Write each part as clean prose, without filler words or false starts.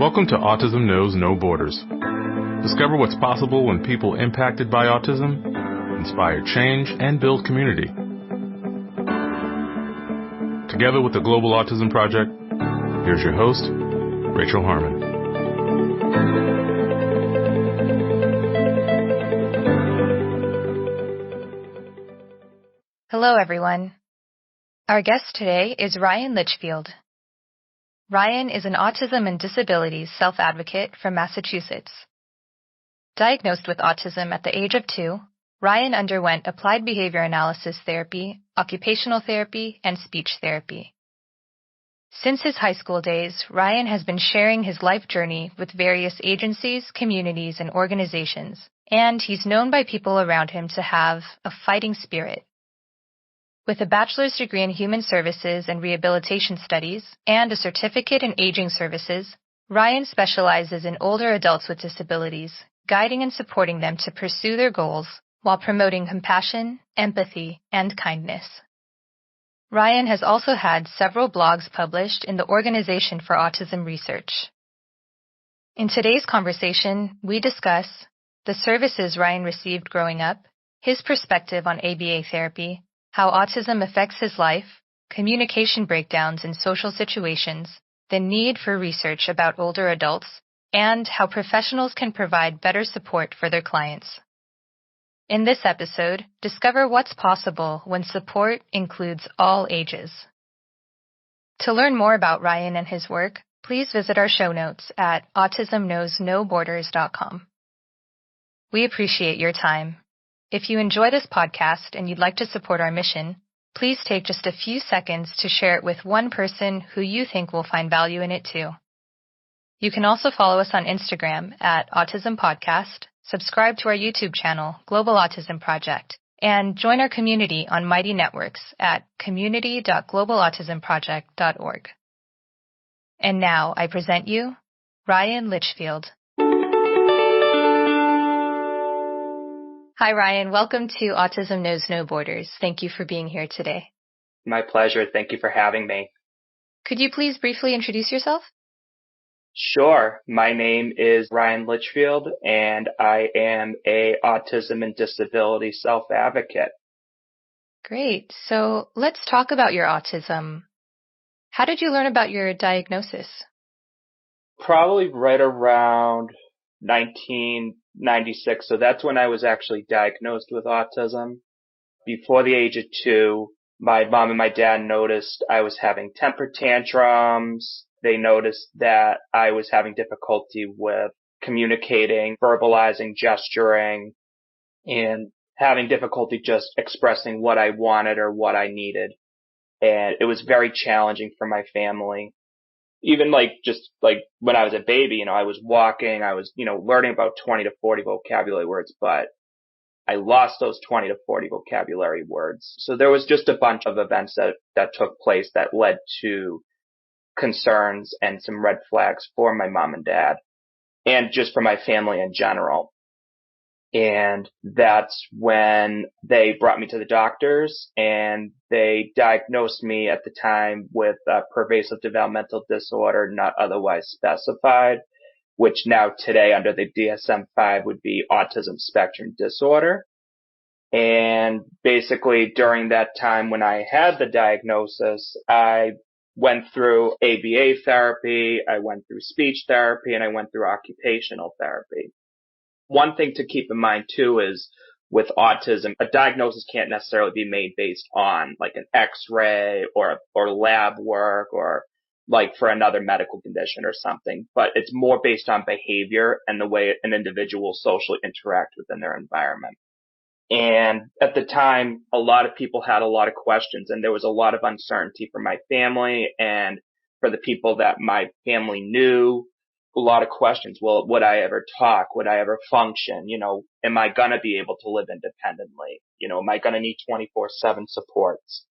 Welcome to Autism Knows No Borders. Discover what's possible when people impacted by autism inspire change and build community. Together with the Global Autism Project, here's your host, Rachel Harmon. Hello, everyone. Our guest today is Ryan Litchfield. Ryan is an autism and disabilities self-advocate from Massachusetts. Diagnosed with autism at the age of 2, Ryan underwent applied behavior analysis therapy, occupational therapy, and speech therapy. Since his high school days, Ryan has been sharing his life journey with various agencies, communities, and organizations, and he's known by people around him to have a fighting spirit. With a bachelor's degree in human services and rehabilitation studies and a certificate in aging services, Ryan specializes in older adults with disabilities, guiding and supporting them to pursue their goals while promoting compassion, empathy, and kindness. Ryan has also had several blogs published in the Organization for Autism Research. In today's conversation, we discuss the services Ryan received growing up, his perspective on ABA therapy, how autism affects his life, communication breakdowns in social situations, the need for research about older adults, and how professionals can provide better support for their clients. In this episode, discover what's possible when support includes all ages. To learn more about Ryan and his work, please visit our show notes at autismknowsnoborders.com. We appreciate your time. If you enjoy this podcast and you'd like to support our mission, please take just a few seconds to share it with one person who you think will find value in it too. You can also follow us on Instagram at Autism Podcast, subscribe to our YouTube channel, Global Autism Project, and join our community on Mighty Networks at community.globalautismproject.org. And now I present you, Ryan Litchfield. Hi, Ryan. Welcome to Autism Knows No Borders. Thank you for being here today. My pleasure. Thank you for having me. Could you please briefly introduce yourself? Sure. My name is Ryan Litchfield, and I am a autism and disability self-advocate. Great. So let's talk about your autism. How did you learn about your diagnosis? Probably right around 1996. So that's when I was actually diagnosed with autism. Before the age of 2, my mom and my dad noticed I was having temper tantrums. They noticed that I was having difficulty with communicating, verbalizing, gesturing, and having difficulty just expressing what I wanted or what I needed. And it was very challenging for my family. Even just when I was a baby, I was walking, I was, learning about 20 to 40 vocabulary words, but I lost those 20 to 40 vocabulary words. So there was just a bunch of events that took place that led to concerns and some red flags for my mom and dad and just for my family in general. And that's when they brought me to the doctors, and they diagnosed me at the time with a pervasive developmental disorder not otherwise specified, which now today under the DSM-5 would be autism spectrum disorder. And basically during that time when I had the diagnosis, I went through ABA therapy, I went through speech therapy, and I went through occupational therapy. One thing to keep in mind too is with autism, a diagnosis can't necessarily be made based on an X-ray or lab work or for another medical condition or something, but it's more based on behavior and the way an individual socially interact within their environment. And at the time, a lot of people had a lot of questions, and there was a lot of uncertainty for my family and for the people that my family knew. A lot of questions. Well, would I ever talk? Would I ever function? Am I going to be able to live independently? Am I going to need 24/7 supports?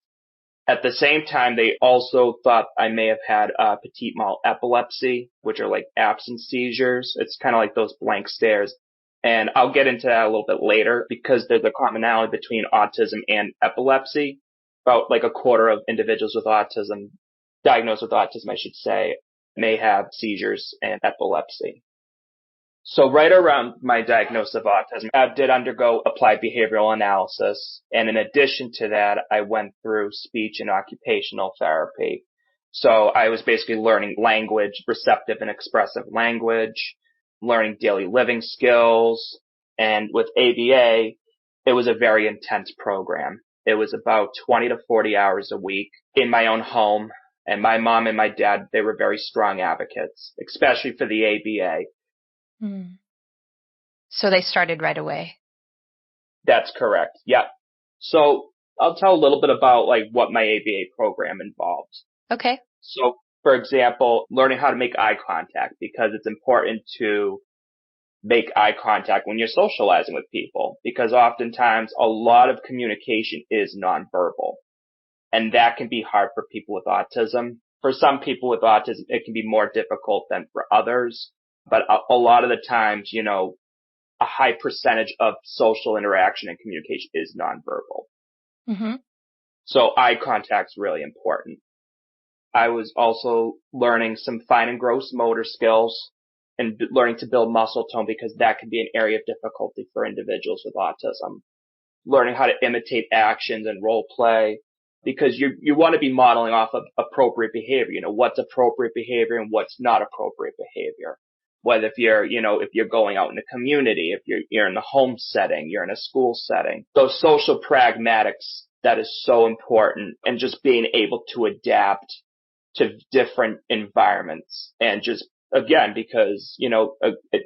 At the same time, they also thought I may have had petit mal epilepsy, which are absence seizures. It's kind of like those blank stares. And I'll get into that a little bit later because there's a commonality between autism and epilepsy. About a quarter of individuals with autism, diagnosed with autism, I should say, may have seizures and epilepsy. So right around my diagnosis of autism, I did undergo applied behavioral analysis. And in addition to that, I went through speech and occupational therapy. So I was basically learning language, receptive and expressive language, learning daily living skills. And with ABA, it was a very intense program. It was about 20 to 40 hours a week in my own home. And my mom and my dad, they were very strong advocates, especially for the ABA. Mm. So they started right away. That's correct. Yeah. So I'll tell a little bit about like what my ABA program involves. Okay. So for example, learning how to make eye contact, because it's important to make eye contact when you're socializing with people, because oftentimes a lot of communication is nonverbal, and that can be hard for people with autism. For some people with autism, it can be more difficult than for others, but a lot of the times, you know, a high percentage of social interaction and communication is nonverbal. Mm-hmm. So eye contact's really important. I was also learning some fine and gross motor skills and learning to build muscle tone, because that can be an area of difficulty for individuals with autism. Learning how to imitate actions and role play, because you want to be modeling off of appropriate behavior. You know, what's appropriate behavior and what's not appropriate behavior. Whether if you're going out in the community, if you're in the home setting, you're in a school setting, those social pragmatics, that is so important, and just being able to adapt to different environments. And just, again, because, you know,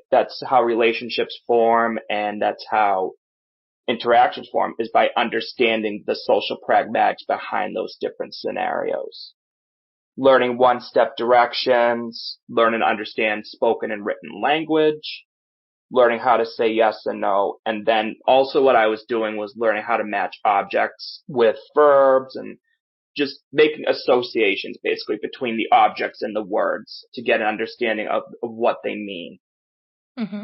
that's how relationships form, and that's how interactions form, is by understanding the social pragmatics behind those different scenarios. Learning one-step directions, learning to understand spoken and written language, learning how to say yes and no. And then also what I was doing was learning how to match objects with verbs, and just making associations basically between the objects and the words to get an understanding of what they mean. Mm-hmm.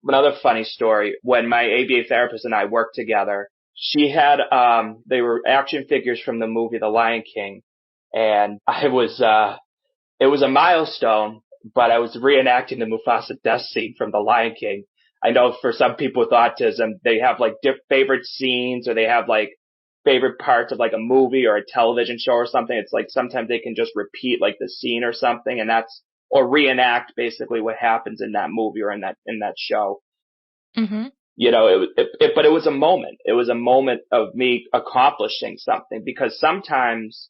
Another funny story, when my ABA therapist and I worked together, she had, they were action figures from the movie The Lion King. And it was a milestone, but I was reenacting the Mufasa death scene from The Lion King. I know for some people with autism, they have like favorite scenes, or they have like favorite parts of like a movie or a television show or something. It's like sometimes they can just repeat like the scene or something, and or reenact basically what happens in that movie or in that show. Mm-hmm. You know, but it was a moment. It was a moment of me accomplishing something, because sometimes,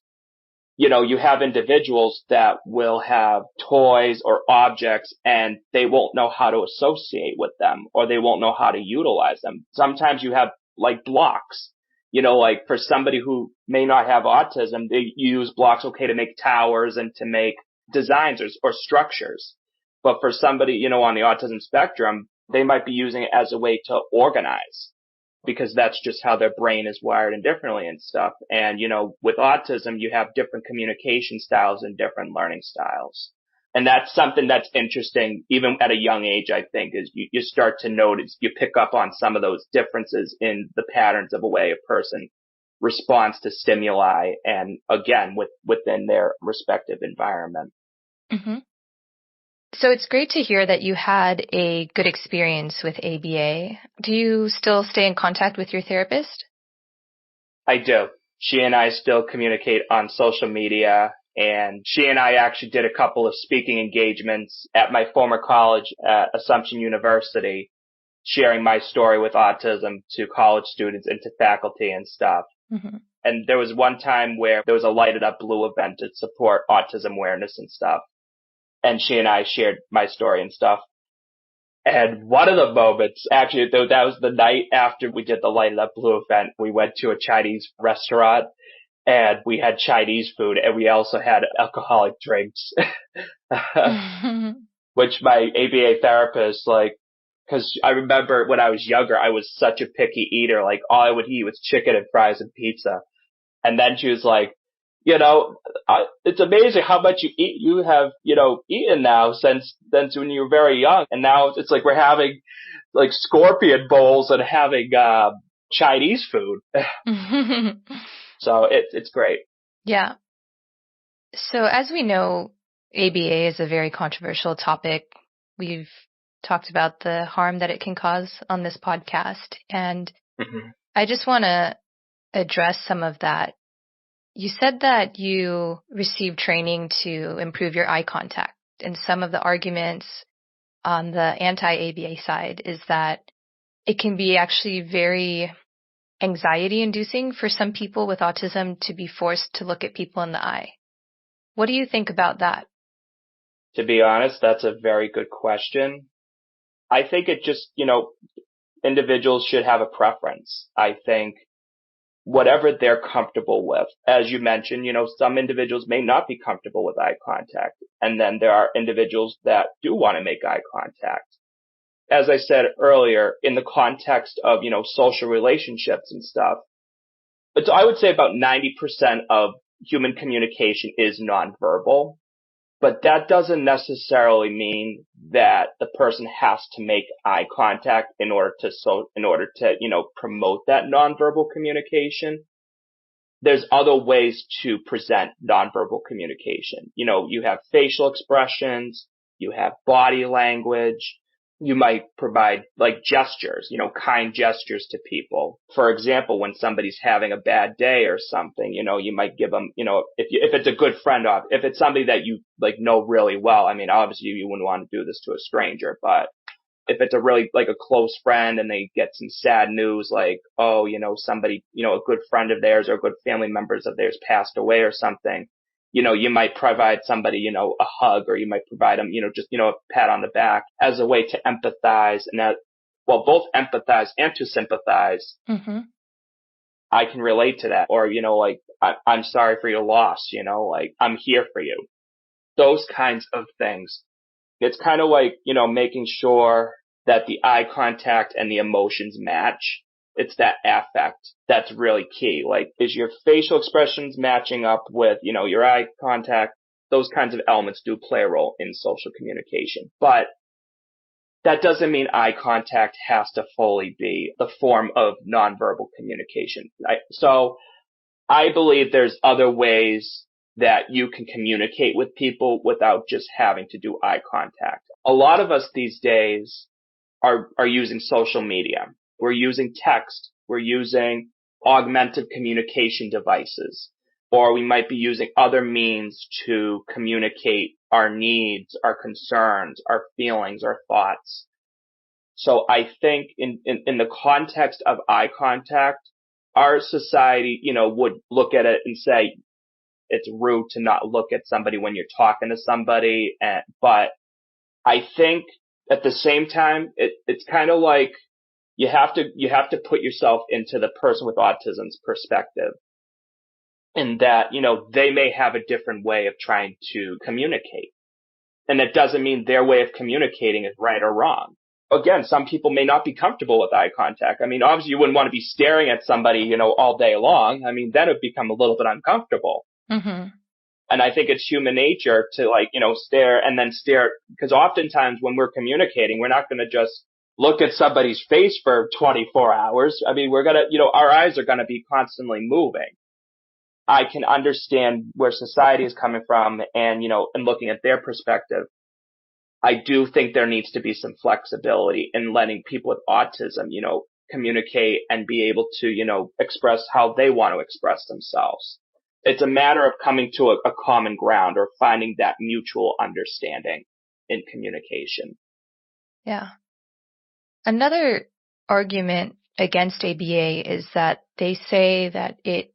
you know, you have individuals that will have toys or objects and they won't know how to associate with them, or they won't know how to utilize them. Sometimes you have like blocks, you know, like for somebody who may not have autism, they use blocks, okay, to make towers and to make designs or structures. But for somebody, you know, on the autism spectrum, they might be using it as a way to organize, because that's just how their brain is wired and differently and stuff. And, you know, with autism, you have different communication styles and different learning styles. And that's something that's interesting, even at a young age, I think, is you start to notice, you pick up on some of those differences in the patterns of a way a person responds to stimuli, and again, within their respective environment. Mm-hmm. So it's great to hear that you had a good experience with ABA. Do you still stay in contact with your therapist? I do. She and I still communicate on social media, and she and I actually did a couple of speaking engagements at my former college at Assumption University, sharing my story with autism to college students and to faculty and stuff. Mm-hmm. And there was one time where there was a Lighted Up Blue event to support autism awareness and stuff. And she and I shared my story and stuff. And one of the moments, actually, that was the night after we did the Lighted Up Blue event, we went to a Chinese restaurant and we had Chinese food, and we also had alcoholic drinks, which my ABA therapist, like, cause I remember when I was younger, I was such a picky eater. Like, all I would eat was chicken and fries and pizza. And then she was like, you know, it's amazing how much you have, you know, eaten now since when you were very young. And now it's like we're having like scorpion bowls and having Chinese food. So it's great. Yeah. So as we know, ABA is a very controversial topic. We've talked about the harm that it can cause on this podcast, and I just want to address some of that. You said that you received training to improve your eye contact, and some of the arguments on the anti-ABA side is that it can be actually very anxiety-inducing for some people with autism to be forced to look at people in the eye. What do you think about that? To be honest, that's a very good question. I think it just, individuals should have a preference. I think whatever they're comfortable with. As you mentioned, some individuals may not be comfortable with eye contact. And then there are individuals that do want to make eye contact. As I said earlier, in the context of, social relationships and stuff, I would say about 90% of human communication is nonverbal. But that doesn't necessarily mean that the person has to make eye contact in order to promote that nonverbal communication. There's other ways to present nonverbal communication. You have facial expressions, you have body language. You might provide like gestures, kind gestures to people. For example, when somebody's having a bad day or something, you might give them, if it's a good friend, if it's somebody that you know really well, I mean, obviously you wouldn't want to do this to a stranger, but if it's a really a close friend and they get some sad news, somebody, a good friend of theirs or good family members of theirs passed away or something, you might provide somebody, a hug, or you might provide them, just, a pat on the back as a way to empathize and both empathize and to sympathize. Mm-hmm. I can relate to that. Or, I'm sorry for your loss, I'm here for you. Those kinds of things. It's kind of making sure that the eye contact and the emotions match. It's that affect that's really key. Is your facial expressions matching up with, your eye contact? Those kinds of elements do play a role in social communication. But that doesn't mean eye contact has to fully be the form of nonverbal communication. So I believe there's other ways that you can communicate with people without just having to do eye contact. A lot of us these days are using social media. We're using text. We're using augmented communication devices. Or we might be using other means to communicate our needs, our concerns, our feelings, our thoughts. So I think in the context of eye contact, our society, would look at it and say, it's rude to not look at somebody when you're talking to somebody. But I think at the same time, it's kind of like you have to put yourself into the person with autism's perspective, in that, they may have a different way of trying to communicate. And that doesn't mean their way of communicating is right or wrong. Again, some people may not be comfortable with eye contact. I mean, obviously you wouldn't want to be staring at somebody, all day long. I mean, that would become a little bit uncomfortable. Mm-hmm. And I think it's human nature to stare and then stare, because oftentimes when we're communicating, we're not going to just look at somebody's face for 24 hours. I mean, we're going to, our eyes are going to be constantly moving. I can understand where society is coming from and, and looking at their perspective. I do think there needs to be some flexibility in letting people with autism, communicate and be able to, express how they want to express themselves. It's a matter of coming to a common ground or finding that mutual understanding in communication. Yeah. Another argument against ABA is that they say that it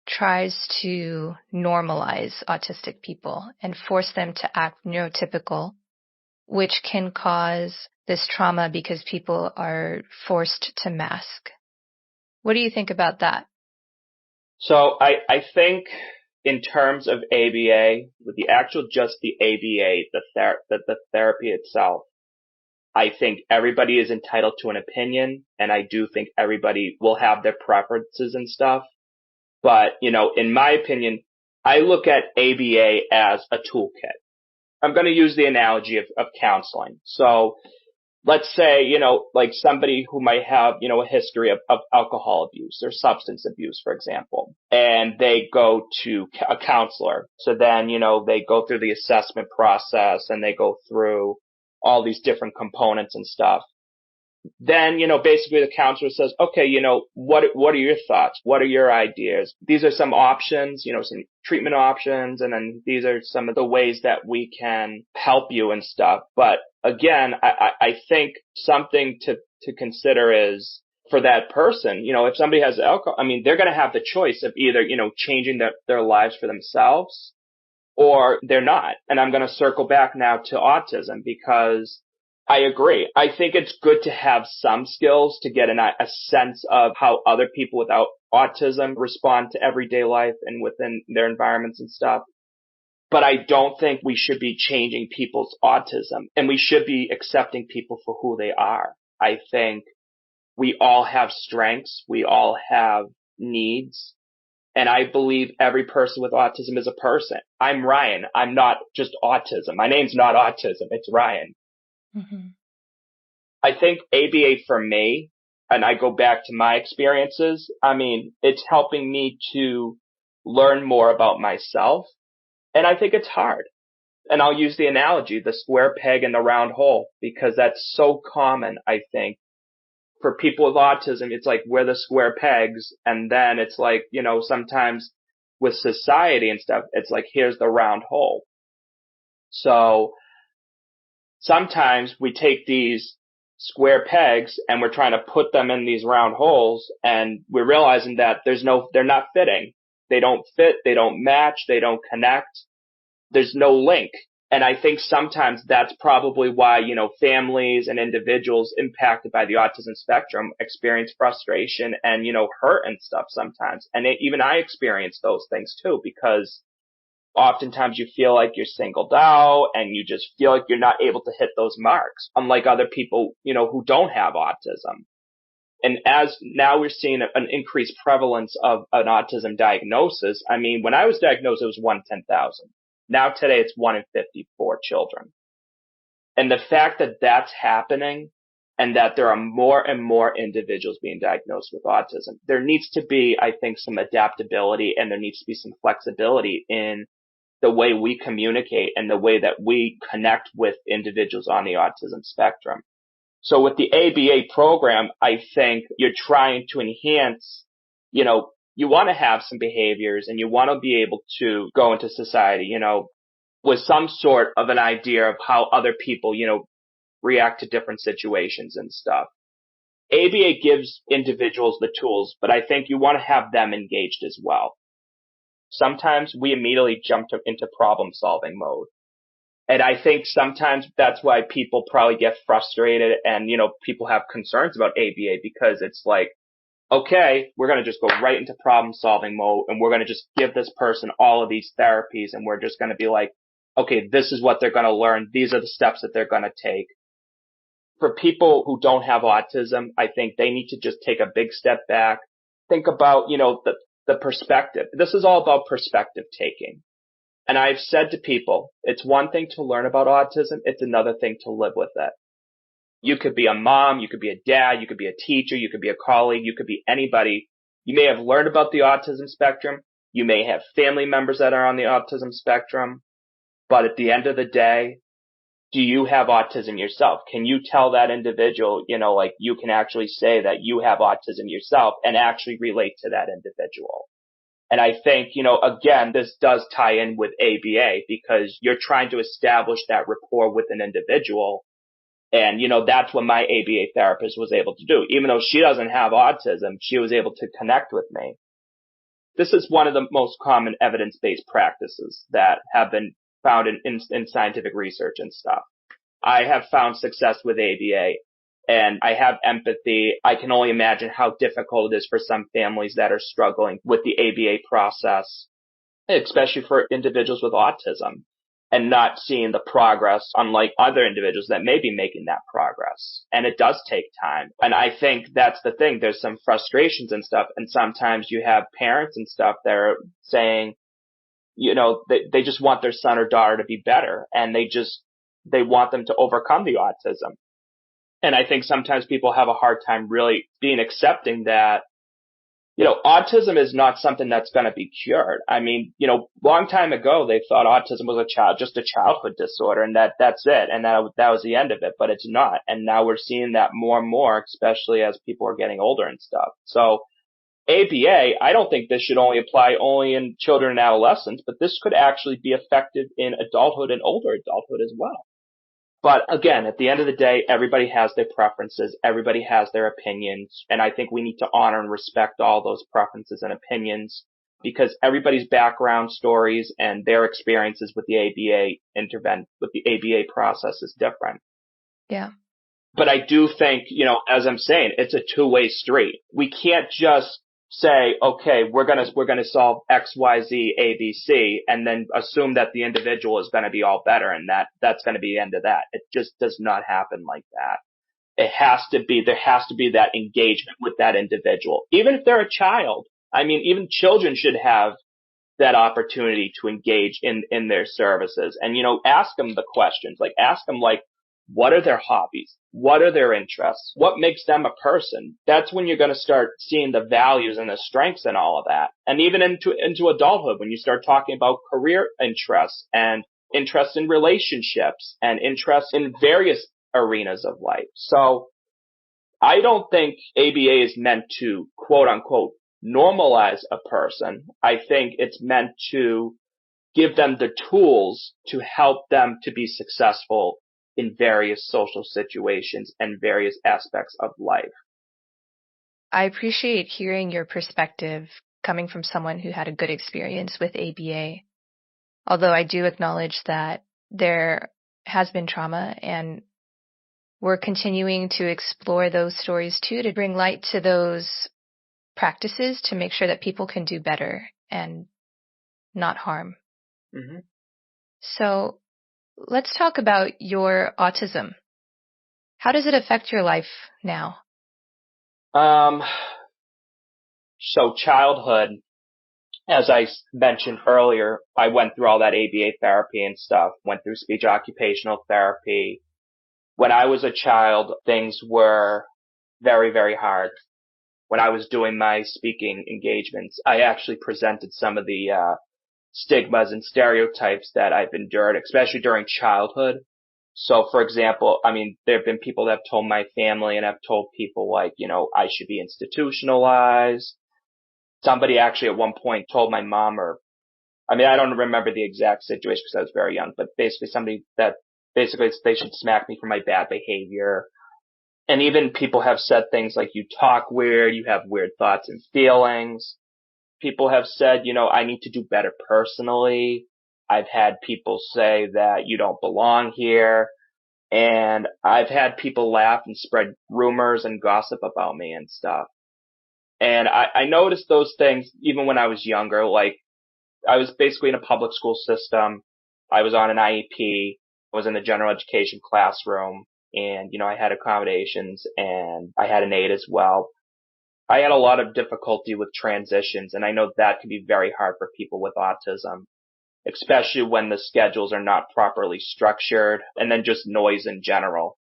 tries to normalize autistic people and force them to act neurotypical, which can cause this trauma because people are forced to mask. What do you think about that? So I think in terms of ABA, with the ABA, the therapy itself, I think everybody is entitled to an opinion, and I do think everybody will have their preferences and stuff. But, in my opinion, I look at ABA as a toolkit. I'm going to use the analogy of counseling. So let's say, like somebody who might have, a history of alcohol abuse or substance abuse, for example, and they go to a counselor. So then, they go through the assessment process and they go through all these different components and stuff. Then, basically the counselor says, okay, what are your thoughts? What are your ideas? These are some options, some treatment options. And then these are some of the ways that we can help you and stuff. But again, I think something to consider is for that person, if somebody has alcohol, they're going to have the choice of either, changing their lives for themselves or they're not. And I'm going to circle back now to autism because I agree. I think it's good to have some skills to get a sense of how other people without autism respond to everyday life and within their environments and stuff. But I don't think we should be changing people's autism, and we should be accepting people for who they are. I think we all have strengths. We all have needs. And I believe every person with autism is a person. I'm Ryan. I'm not just autism. My name's not autism. It's Ryan. Mm-hmm. I think ABA for me, and I go back to my experiences, it's helping me to learn more about myself. And I think it's hard. And I'll use the analogy, the square peg in the round hole, because that's so common, I think. For people with autism, it's like we're the square pegs. And then it's like, sometimes with society and stuff, it's like, here's the round hole. So sometimes we take these square pegs and we're trying to put them in these round holes, and we're realizing that they're not fitting. They don't fit, they don't match, they don't connect. There's no link. And I think sometimes that's probably why, families and individuals impacted by the autism spectrum experience frustration and, hurt and stuff sometimes. And even I experience those things too, because oftentimes you feel like you're singled out and you just feel like you're not able to hit those marks, unlike other people, who don't have autism. And as now we're seeing an increased prevalence of an autism diagnosis. When I was diagnosed, it was 1 in 10,000. Now today it's 1 in 54 children. And the fact that that's happening and that there are more and more individuals being diagnosed with autism, there needs to be, I think, some adaptability, and there needs to be some flexibility in the way we communicate and the way that we connect with individuals on the autism spectrum. So with the ABA program, I think you're trying to enhance, you want to have some behaviors and you want to be able to go into society, with some sort of an idea of how other people, react to different situations and stuff. ABA gives individuals the tools, but I think you want to have them engaged as well. Sometimes we immediately jump into problem solving mode. And I think sometimes that's why people probably get frustrated and, people have concerns about ABA, because it's like, okay, we're going to just go right into problem solving mode and we're going to just give this person all of these therapies and we're just going to be like, okay, this is what they're going to learn. These are the steps that they're going to take. For people who don't have autism, I think they need to just take a big step back. Think about, the perspective. This is all about perspective taking. And I've said to people, it's one thing to learn about autism. It's another thing to live with it. You could be a mom, you could be a dad, you could be a teacher, you could be a colleague, you could be anybody. You may have learned about the autism spectrum. You may have family members that are on the autism spectrum. But at the end of the day, do you have autism yourself? Can you tell that individual, you can actually say that you have autism yourself and actually relate to that individual? And I think, again, this does tie in with ABA because you're trying to establish that rapport with an individual. And, that's what my ABA therapist was able to do. Even though she doesn't have autism, she was able to connect with me. This is one of the most common evidence-based practices that have been found in scientific research and stuff. I have found success with ABA, and I have empathy. I can only imagine how difficult it is for some families that are struggling with the ABA process, especially for individuals with autism, and not seeing the progress, unlike other individuals that may be making that progress. And it does take time. And I think that's the thing. There's some frustrations and stuff. And sometimes you have parents and stuff that are saying, they just want their son or daughter to be better. And they want them to overcome the autism. And I think sometimes people have a hard time really being accepting that, autism is not something that's going to be cured. I mean, long time ago, they thought autism was just a childhood disorder, and that's it. And that was the end of it, but it's not. And now we're seeing that more and more, especially as people are getting older and stuff. So ABA, I don't think this should apply only in children and adolescents, but this could actually be effective in adulthood and older adulthood as well. But again, at the end of the day, everybody has their preferences. Everybody has their opinions. And I think we need to honor and respect all those preferences and opinions because everybody's background stories and their experiences with the ABA process is different. Yeah. But I do think, as I'm saying, it's a two-way street. We can't just say, okay, we're gonna solve X, Y, Z, A, B, C, and then assume that the individual is gonna be all better and that's gonna be the end of that. It just does not happen like that. There has to be that engagement with that individual. Even if they're a child. I mean, even children should have that opportunity to engage in their services and, ask them the questions, ask them what are their hobbies? What are their interests? What makes them a person? That's when you're going to start seeing the values and the strengths and all of that. And even into adulthood, when you start talking about career interests and interests in relationships and interests in various arenas of life. So I don't think ABA is meant to quote unquote normalize a person. I think it's meant to give them the tools to help them to be successful in various social situations and various aspects of life. I appreciate hearing your perspective coming from someone who had a good experience with ABA. Although I do acknowledge that there has been trauma and we're continuing to explore those stories too, to bring light to those practices to make sure that people can do better and not harm. Mm-hmm. So let's talk about your autism. How does it affect your life now? So childhood, as I mentioned earlier, I went through all that ABA therapy and stuff, went through speech occupational therapy. When I was a child, things were very, very hard. When I was doing my speaking engagements, I actually presented some of the stigmas and stereotypes that I've endured, especially during childhood. So, for example, I mean, there have been people that have told my family and have told people I should be institutionalized. Somebody actually at one point told my mom I don't remember the exact situation because I was very young, but basically somebody that basically they should smack me for my bad behavior. And even people have said things like, you talk weird, you have weird thoughts and feelings. People have said, I need to do better personally. I've had people say that you don't belong here. And I've had people laugh and spread rumors and gossip about me and stuff. And I noticed those things even when I was younger. I was basically in a public school system. I was on an IEP. I was in the general education classroom. And, I had accommodations and I had an aide as well. I had a lot of difficulty with transitions, and I know that can be very hard for people with autism, especially when the schedules are not properly structured, and then just noise in general.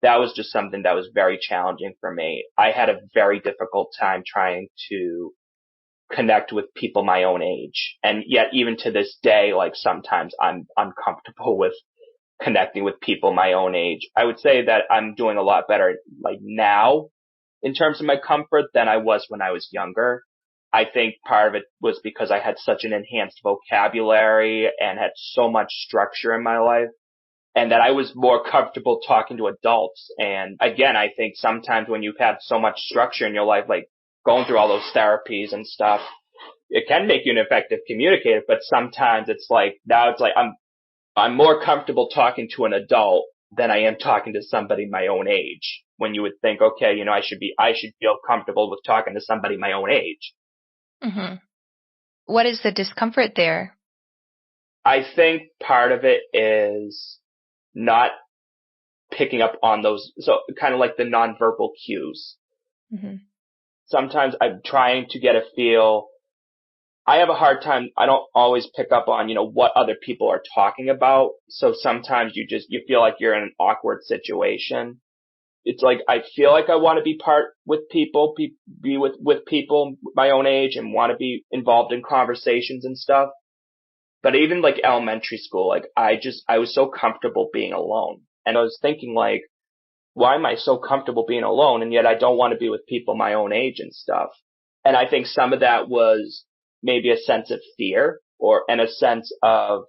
That was just something that was very challenging for me. I had a very difficult time trying to connect with people my own age, and yet even to this day, sometimes I'm uncomfortable with connecting with people my own age. I would say that I'm doing a lot better now in terms of my comfort than I was when I was younger. I think part of it was because I had such an enhanced vocabulary and had so much structure in my life, and that I was more comfortable talking to adults. And again, I think sometimes when you've had so much structure in your life, going through all those therapies and stuff, it can make you an effective communicator, but sometimes I'm more comfortable talking to an adult than I am talking to somebody my own age. When you would think, okay, I should feel comfortable with talking to somebody my own age. Mm-hmm. What is the discomfort there? I think part of it is not picking up on those, so kind of like the nonverbal cues. Mm-hmm. Sometimes I'm trying to get a feel. I have a hard time. I don't always pick up on, what other people are talking about. So sometimes you feel like you're in an awkward situation. it's like I feel like I want to be part with people, be with people my own age and want to be involved in conversations and stuff. But even like elementary school, like I was so comfortable being alone. And I was thinking like, why am I so comfortable being alone? And yet I don't want to be with people my own age and stuff. And I think some of that was maybe a sense of fear and a sense of,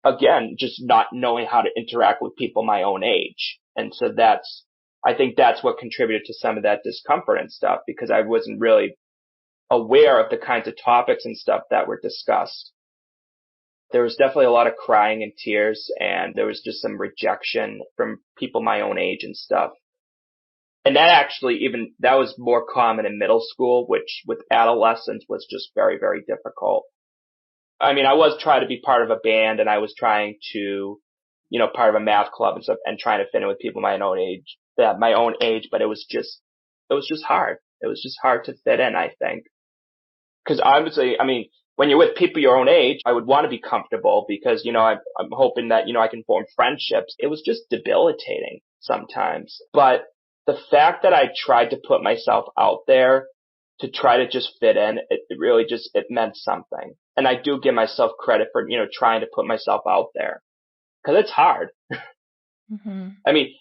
again, just not knowing how to interact with people my own age. And so I think that's what contributed to some of that discomfort and stuff, because I wasn't really aware of the kinds of topics and stuff that were discussed. There was definitely a lot of crying and tears, and there was just some rejection from people my own age and stuff. And that was more common in middle school, which with adolescents was just very, very difficult. I mean, I was trying to be part of a band, and I was trying to, part of a math club and stuff, and trying to fit in with people my own age, but it was just hard. It was just hard to fit in, I think. Because obviously, I mean, when you're with people your own age, I would want to be comfortable because, I'm hoping that, I can form friendships. It was just debilitating sometimes. But the fact that I tried to put myself out there to try to just fit in, it really it meant something. And I do give myself credit for, trying to put myself out there. Because it's hard. Mm-hmm. I mean,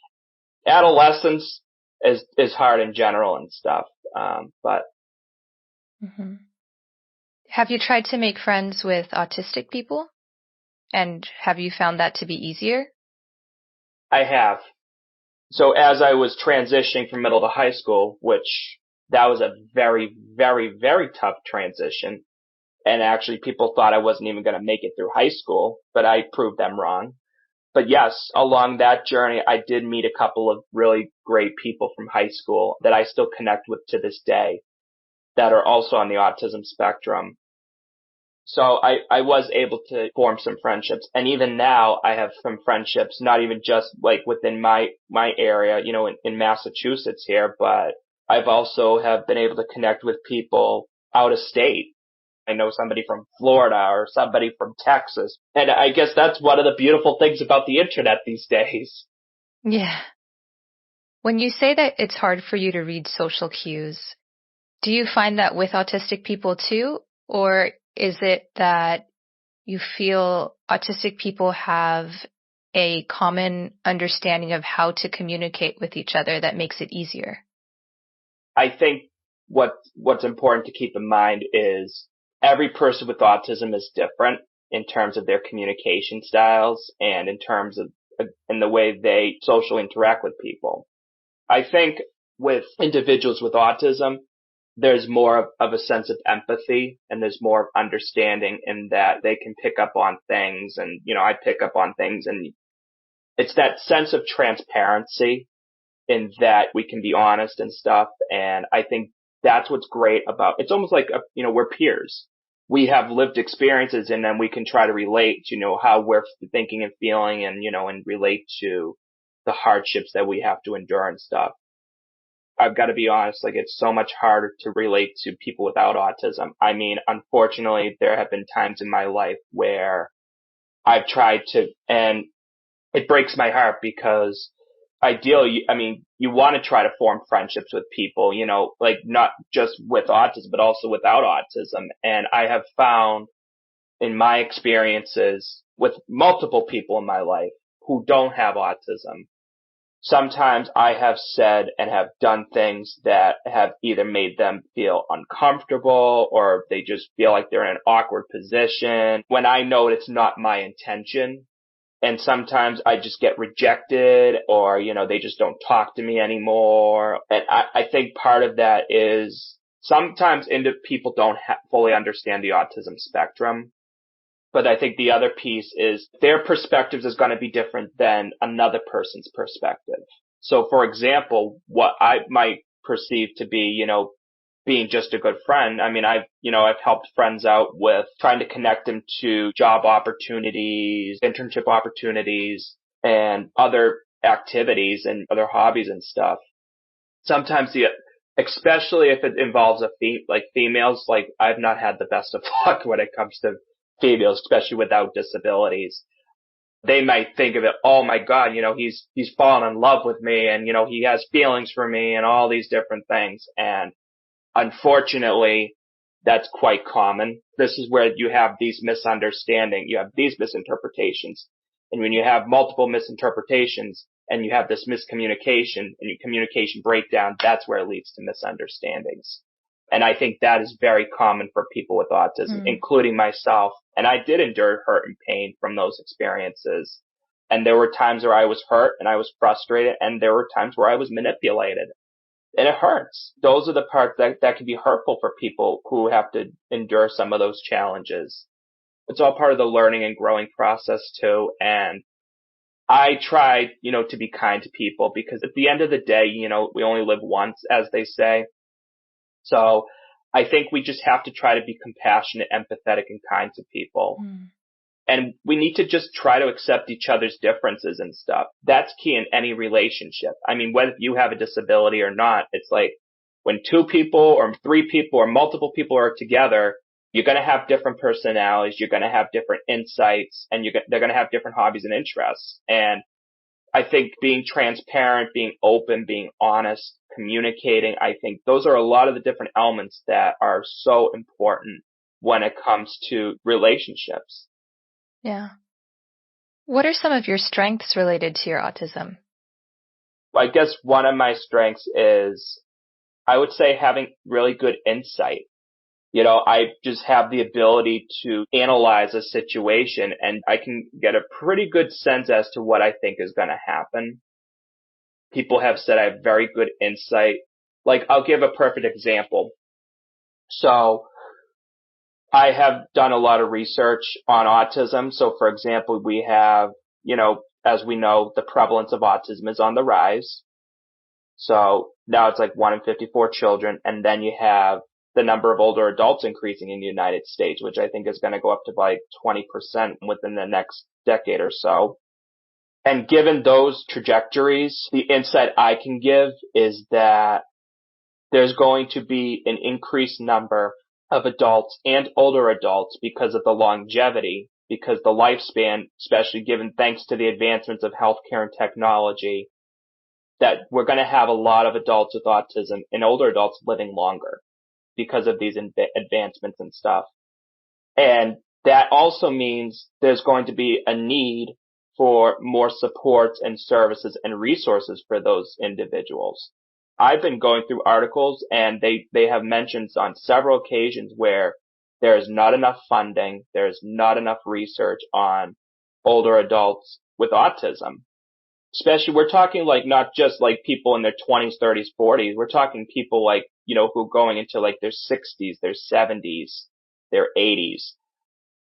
adolescence is hard in general and stuff. But. Mm-hmm. Have you tried to make friends with autistic people? And have you found that to be easier? I have. So as I was transitioning from middle to high school, which that was a very, very, very tough transition. And actually people thought I wasn't even going to make it through high school, but I proved them wrong. But yes, along that journey, I did meet a couple of really great people from high school that I still connect with to this day that are also on the autism spectrum. So I was able to form some friendships. And even now I have some friendships, not even just like within my area, in Massachusetts here, but I've also have been able to connect with people out of state. I know somebody from Florida or somebody from Texas. And I guess that's one of the beautiful things about the internet these days. Yeah. When you say that it's hard for you to read social cues, do you find that with autistic people too? Or is it that you feel autistic people have a common understanding of how to communicate with each other that makes it easier? I think what's important to keep in mind is every person with autism is different in terms of their communication styles and in terms of in the way they socially interact with people. I think with individuals with autism, there's more of a sense of empathy and there's more of understanding in that they can pick up on things and, I pick up on things and it's that sense of transparency in that we can be honest and stuff. And I think that's what's great about, it's almost like, we're peers. We have lived experiences and then we can try to relate, how we're thinking and feeling and, and relate to the hardships that we have to endure and stuff. I've got to be honest, like it's so much harder to relate to people without autism. I mean, unfortunately, there have been times in my life where I've tried to, and it breaks my heart because ideally, you want to try to form friendships with people, like not just with autism, but also without autism. And I have found in my experiences with multiple people in my life who don't have autism, sometimes I have said and have done things that have either made them feel uncomfortable or they just feel like they're in an awkward position when I know it's not my intention. And sometimes I just get rejected or, they just don't talk to me anymore. And I think part of that is sometimes people don't fully understand the autism spectrum. But I think the other piece is their perspectives is going to be different than another person's perspective. So for example, what I might perceive to be, being just a good friend. I've helped friends out with trying to connect them to job opportunities, internship opportunities, and other activities and other hobbies and stuff. Sometimes especially if it involves females, like I've not had the best of luck when it comes to females, especially without disabilities. they might think of it, oh my God, he's fallen in love with me and, he has feelings for me and all these different things. And unfortunately, that's quite common. This is where you have these misunderstandings, you have these misinterpretations. And when you have multiple misinterpretations and you have this miscommunication and your communication breakdown, that's where it leads to misunderstandings. And I think that is very common for people with autism, including myself. And I did endure hurt and pain from those experiences. And there were times where I was hurt and I was frustrated, and there were times where I was manipulated. And it hurts. Those are the parts that can be hurtful for people who have to endure some of those challenges. It's all part of the learning and growing process too. And I try, to be kind to people, because at the end of the day, we only live once, as they say. So I think we just have to try to be compassionate, empathetic, and kind to people. And we need to just try to accept each other's differences and stuff. That's key in any relationship. I mean, whether you have a disability or not, it's like when 2 people or 3 people or multiple people are together, you're going to have different personalities, you're going to have different insights, and they're going to have different hobbies and interests. And I think being transparent, being open, being honest, communicating, I think those are a lot of the different elements that are so important when it comes to relationships. Yeah. What are some of your strengths related to your autism? I guess one of my strengths is, I would say, having really good insight. I just have the ability to analyze a situation, and I can get a pretty good sense as to what I think is going to happen. People have said I have very good insight. Like, I'll give a perfect example. So I have done a lot of research on autism. So, for example, we have, as we know, the prevalence of autism is on the rise. So now it's like 1 in 54 children. And then you have the number of older adults increasing in the United States, which I think is going to go up to like 20% within the next decade or so. And given those trajectories, the insight I can give is that there's going to be an increased number of adults and older adults because of the longevity, because the lifespan, especially given thanks to the advancements of healthcare and technology, that we're going to have a lot of adults with autism and older adults living longer because of these advancements and stuff. And that also means there's going to be a need for more supports and services and resources for those individuals. I've been going through articles, and they have mentioned on several occasions where there is not enough funding, there's not enough research on older adults with autism. Especially, we're talking like not just like people in their 20s, 30s, 40s. We're talking people like, who are going into like their 60s, their 70s, their 80s.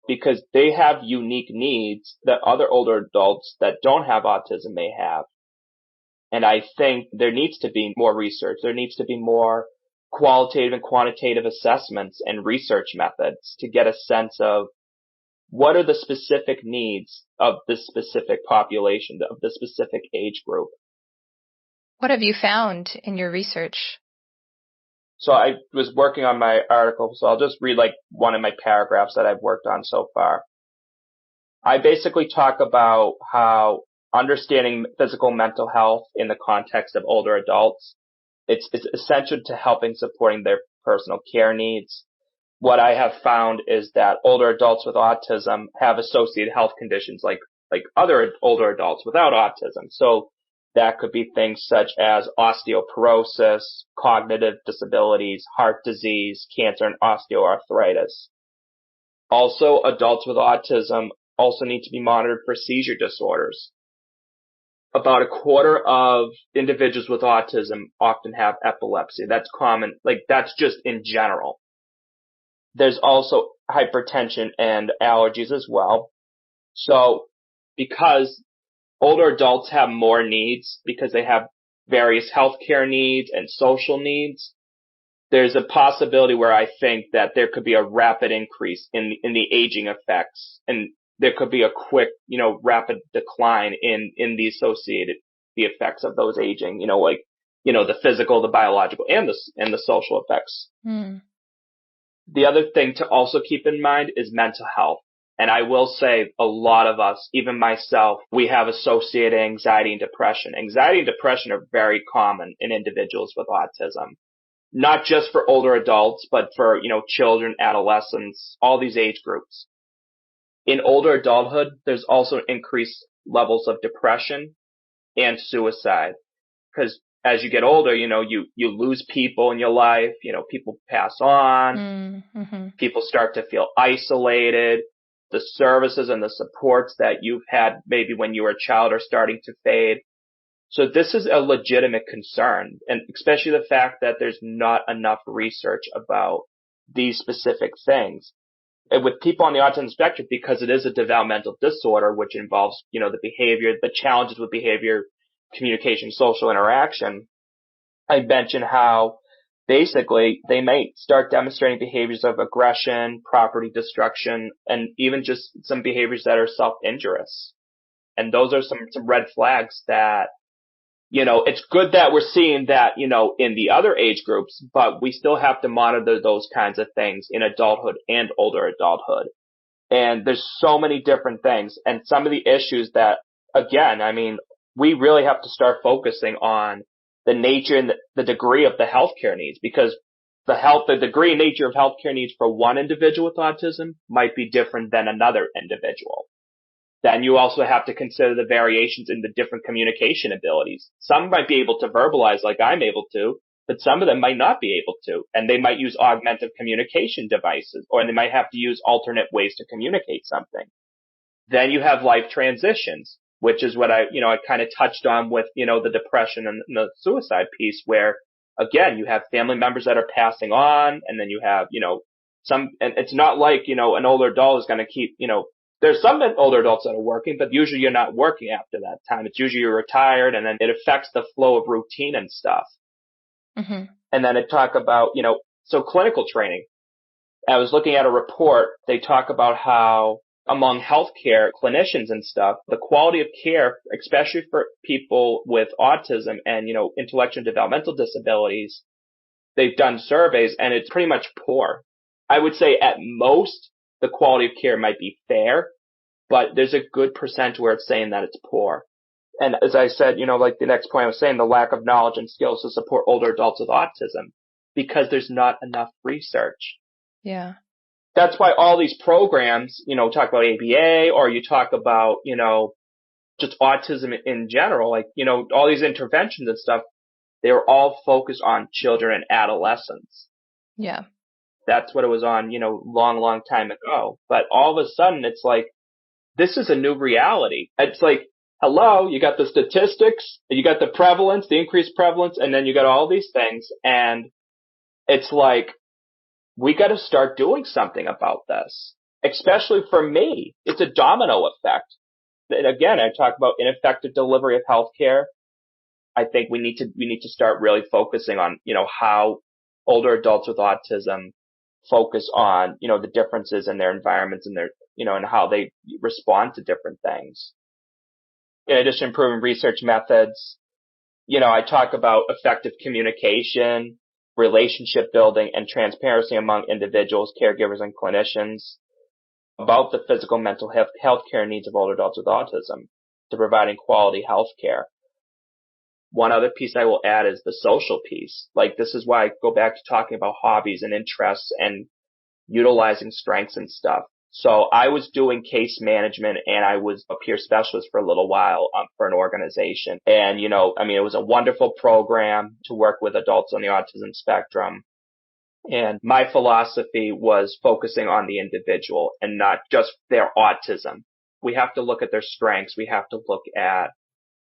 Because they have unique needs that other older adults that don't have autism may have. And I think there needs to be more research. There needs to be more qualitative and quantitative assessments and research methods to get a sense of what are the specific needs of this specific population, of the specific age group. What have you found in your research? So I was working on my article, so I'll just read like one of my paragraphs that I've worked on so far. I basically talk about how understanding physical mental health in the context of older adults, it's essential to helping supporting their personal care needs. What I have found is that older adults with autism have associated health conditions like other older adults without autism. So that could be things such as osteoporosis, cognitive disabilities, heart disease, cancer, and osteoarthritis. Also, adults with autism also need to be monitored for seizure disorders. About a quarter of individuals with autism often have epilepsy. That's common. That's just in general. There's also hypertension and allergies as well. So because older adults have more needs, because they have various healthcare needs and social needs, there's a possibility where I think that there could be a rapid increase in the aging effects, and there could be a quick, rapid decline in the associated, the effects of those aging, the physical, the biological, and the social effects. The other thing to also keep in mind is mental health. And I will say a lot of us, even myself, we have associated anxiety and depression. Anxiety and depression are very common in individuals with autism. Not just for older adults, but for, children, adolescents, all these age groups. In older adulthood, there's also increased levels of depression and suicide. Because as you get older, you lose people in your life, people pass on, people start to feel isolated. The services and the supports that you've had maybe when you were a child are starting to fade. So this is a legitimate concern, and especially the fact that there's not enough research about these specific things. And with people on the autism spectrum, because it is a developmental disorder, which involves, the behavior, the challenges with behavior, communication, social interaction, I mentioned how basically they may start demonstrating behaviors of aggression, property destruction, and even just some behaviors that are self-injurious. And those are some red flags that, it's good that we're seeing that, in the other age groups, but we still have to monitor those kinds of things in adulthood and older adulthood. And there's so many different things. And some of the issues that, again, we really have to start focusing on the nature and the degree of the healthcare needs, because the degree and nature of healthcare needs for one individual with autism might be different than another individual. Then you also have to consider the variations in the different communication abilities. Some might be able to verbalize like I'm able to, but some of them might not be able to, and they might use augmentative communication devices, or they might have to use alternate ways to communicate something. Then you have life transitions, which is what I kind of touched on with, the depression and the suicide piece, where again, you have family members that are passing on, and then you have, and it's not like, an older adult is going to keep, there's some older adults that are working, but usually you're not working after that time. It's usually you're retired, and then it affects the flow of routine and stuff. Mm-hmm. And then it talk about, so clinical training. I was looking at a report. They talk about how among healthcare clinicians and stuff, the quality of care, especially for people with autism and, intellectual and developmental disabilities, they've done surveys and it's pretty much poor. I would say at most, the quality of care might be fair, but there's a good percent where it's saying that it's poor. And as I said, like the next point I was saying, the lack of knowledge and skills to support older adults with autism, because there's not enough research. Yeah. That's why all these programs, talk about ABA, or you talk about, just autism in general, like, all these interventions and stuff, they were all focused on children and adolescents. Yeah. That's what it was on, long time ago. But all of a sudden, it's like, this is a new reality. It's like, hello, you got the statistics, you got the prevalence, the increased prevalence, and then you got all these things. And it's like, we got to start doing something about this, especially for me. It's a domino effect. And again, I talk about ineffective delivery of healthcare. I think we need to start really focusing on, how older adults with autism focus on, the differences in their environments and their, and how they respond to different things. In addition, improving research methods, I talk about effective communication, relationship building, and transparency among individuals, caregivers, and clinicians about the physical and mental health care needs of older adults with autism to providing quality health care. One other piece I will add is the social piece. Like, this is why I go back to talking about hobbies and interests and utilizing strengths and stuff. So I was doing case management and I was a peer specialist for a little while for an organization. And, it was a wonderful program to work with adults on the autism spectrum. And my philosophy was focusing on the individual and not just their autism. We have to look at their strengths. We have to look at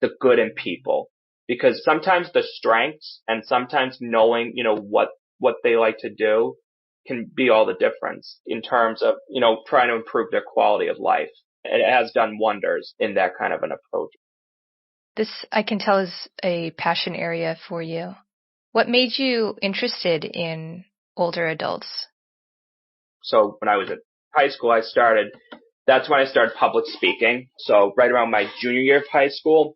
the good in people. Because sometimes the strengths and sometimes knowing, what they like to do can be all the difference in terms of, trying to improve their quality of life. And it has done wonders in that kind of an approach. This, I can tell, is a passion area for you. What made you interested in older adults? So when I was at high school, that's when I started public speaking. So right around my junior year of high school,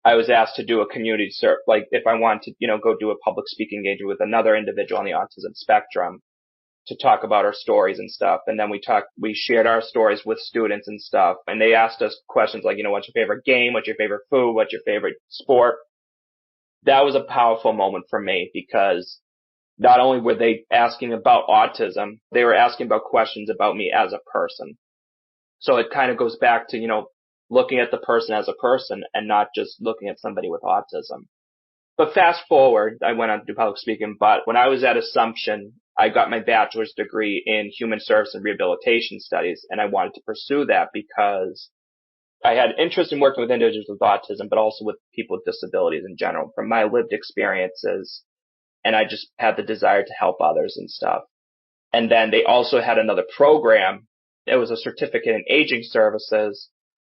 I was asked to do a community service, like if I wanted to, go do a public speaking engagement with another individual on the autism spectrum. to talk about our stories and stuff. And then we shared our stories with students and stuff. And they asked us questions like, what's your favorite game? What's your favorite food? What's your favorite sport? That was a powerful moment for me because not only were they asking about autism, they were asking about questions about me as a person. So it kind of goes back to, looking at the person as a person and not just looking at somebody with autism. But fast forward, I went on to do public speaking, but when I was at Assumption, I got my bachelor's degree in human service and rehabilitation studies, and I wanted to pursue that because I had interest in working with individuals with autism, but also with people with disabilities in general from my lived experiences. And I just had the desire to help others and stuff. And then they also had another program. It was a certificate in aging services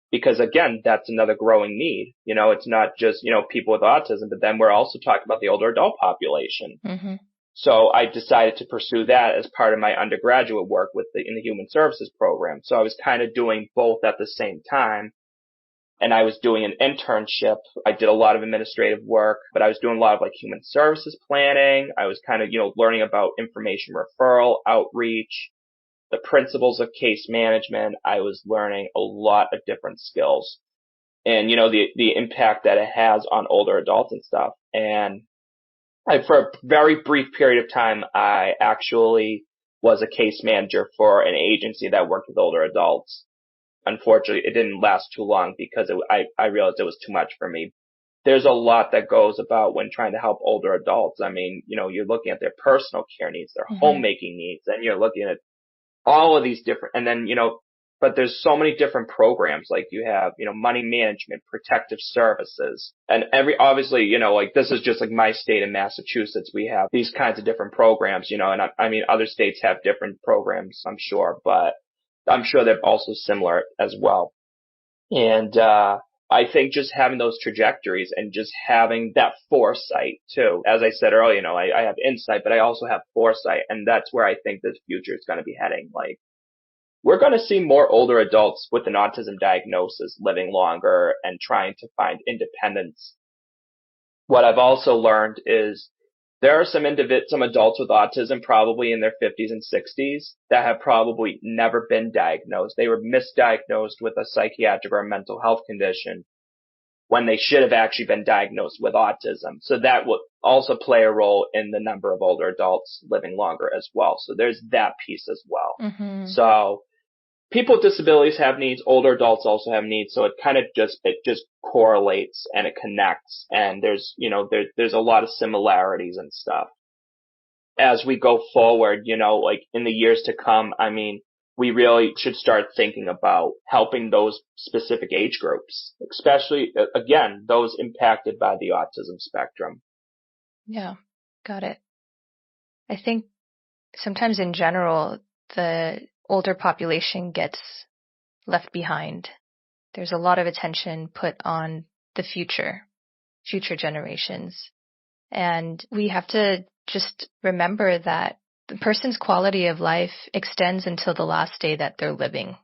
because, again, that's another growing need. It's not just, people with autism, but then we're also talking about the older adult population. Mm-hmm. So I decided to pursue that as part of my undergraduate work in the human services program. So I was kind of doing both at the same time. And I was doing an internship. I did a lot of administrative work, but I was doing a lot of human services planning. I was kind of, learning about information referral, outreach, the principles of case management. I was learning a lot of different skills and, the impact that it has on older adults and stuff. And for a very brief period of time, I actually was a case manager for an agency that worked with older adults. Unfortunately, it didn't last too long because I realized it was too much for me. There's a lot that goes about when trying to help older adults. I mean, you're looking at their personal care needs, their homemaking needs, and you're looking at all of these different, and then, but there's so many different programs. Like you have, money management, protective services, and obviously, this is just my state in Massachusetts. We have these kinds of different programs, and I mean, other states have different programs, I'm sure, but I'm sure they're also similar as well. And I think just having those trajectories and just having that foresight too. As I said earlier, I have insight, but I also have foresight. And that's where I think this future is going to be heading. We're going to see more older adults with an autism diagnosis living longer and trying to find independence. What I've also learned is there are some adults with autism probably in their 50s and 60s that have probably never been diagnosed. They were misdiagnosed with a psychiatric or a mental health condition when they should have actually been diagnosed with autism. So that will also play a role in the number of older adults living longer as well. So there's that piece as well. Mm-hmm. So people with disabilities have needs, older adults also have needs, so it kind of just correlates and it connects, and there's a lot of similarities and stuff. As we go forward, in the years to come, I mean, we really should start thinking about helping those specific age groups, especially, again, those impacted by the autism spectrum. Yeah, got it. I think sometimes in general, the older population gets left behind. There's a lot of attention put on the future generations. And we have to just remember that the person's quality of life extends until the last day that they're living.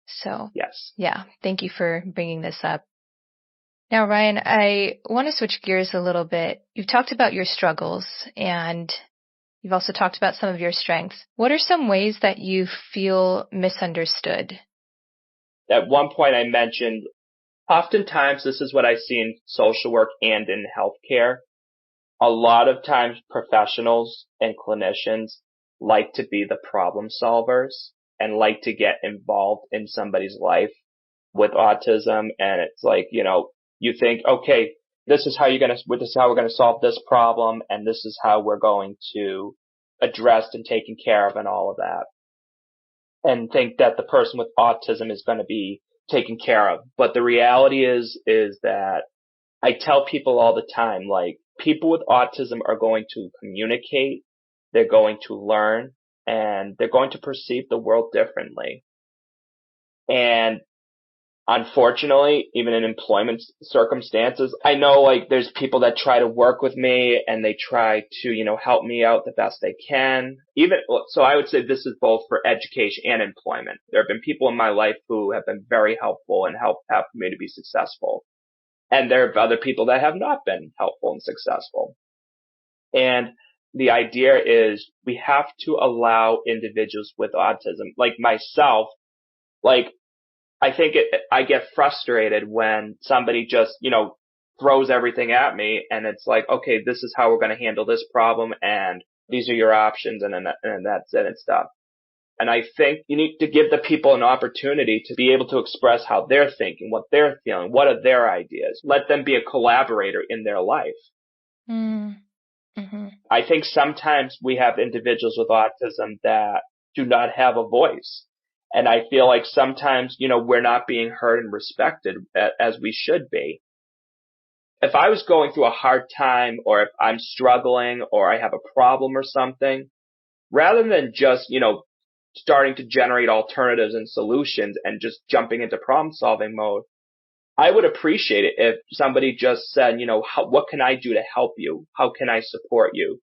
So, yes. Yeah, thank you for bringing this up. Now, Ryan, I want to switch gears a little bit. You've talked about your struggles and you've also talked about some of your strengths. What are some ways that you feel misunderstood? At one point I mentioned, oftentimes this is what I see in social work and in healthcare. A lot of times professionals and clinicians like to be the problem solvers and like to get involved in somebody's life with autism. And it's you think, okay, this is how we're going to solve this problem. And this is how we're going to address and taken care of and all of that. And think that the person with autism is going to be taken care of. But the reality is that I tell people all the time, people with autism are going to communicate, they're going to learn, and they're going to perceive the world differently. And unfortunately, even in employment circumstances, I know there's people that try to work with me and they try to, help me out the best they can. So I would say this is both for education and employment. There have been people in my life who have been very helpful and helped me to be successful. And there are other people that have not been helpful and successful. And the idea is we have to allow individuals with autism, like myself, like I think I get frustrated when somebody just, throws everything at me and it's like, okay, this is how we're going to handle this problem and these are your options and that's it and stuff. And I think you need to give the people an opportunity to be able to express how they're thinking, what they're feeling, what are their ideas. Let them be a collaborator in their life. Mm-hmm. I think sometimes we have individuals with autism that do not have a voice. And I feel like sometimes, we're not being heard and respected as we should be. If I was going through a hard time or if I'm struggling or I have a problem or something, rather than just, starting to generate alternatives and solutions and just jumping into problem solving mode, I would appreciate it if somebody just said, what can I do to help you? How can I support you?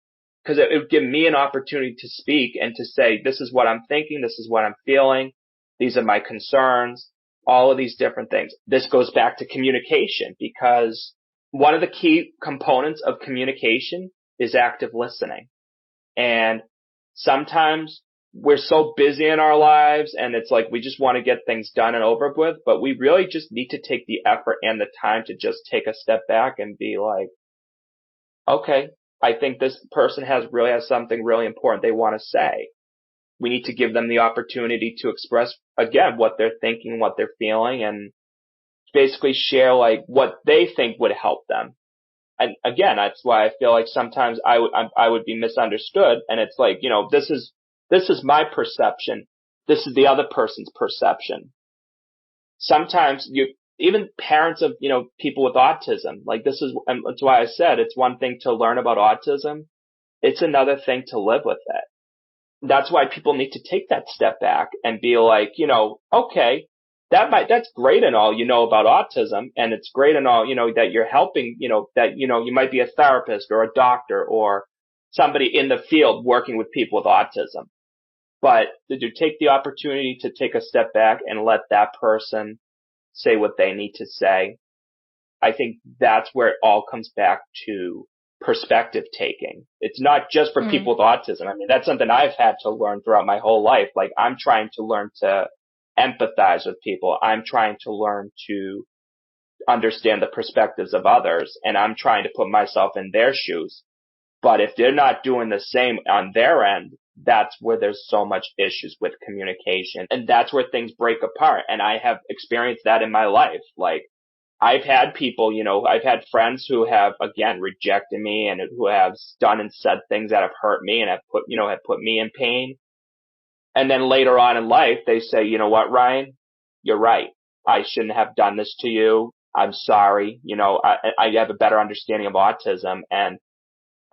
Because it would give me an opportunity to speak and to say, this is what I'm thinking. This is what I'm feeling. These are my concerns, all of these different things. This goes back to communication because one of the key components of communication is active listening. And sometimes we're so busy in our lives and it's like we just want to get things done and over with, but we really just need to take the effort and the time to just take a step back and be like, okay, I think this person has something really important they want to say. We need to give them the opportunity to express, again, what they're thinking, what they're feeling, and basically share like what they think would help them. And again, that's why I feel like sometimes I would be misunderstood. And it's like, this is my perception. This is the other person's perception. Sometimes even parents of, people with autism, like and that's why I said it's one thing to learn about autism. It's another thing to live with it. That's why people need to take that step back and be like, okay, that's great and all, about autism, and it's great and all, that you're helping, that, you might be a therapist or a doctor or somebody in the field working with people with autism. But did you take the opportunity to take a step back and let that person say what they need to say? I think that's where it all comes back to perspective taking. It's not just for people with autism. I mean, that's something I've had to learn throughout my whole life. Like, I'm trying to learn to empathize with people. I'm trying to learn to understand the perspectives of others, and I'm trying to put myself in their shoes. But if they're not doing the same on their end, that's where there's so much issues with communication, and that's where things break apart. And I have experienced that in my life. Like, I've had people, I've had friends who have, again, rejected me and who have done and said things that have hurt me and have put me in pain. And then later on in life, they say, you know what, Ryan, you're right. I shouldn't have done this to you. I'm sorry. I have a better understanding of autism. And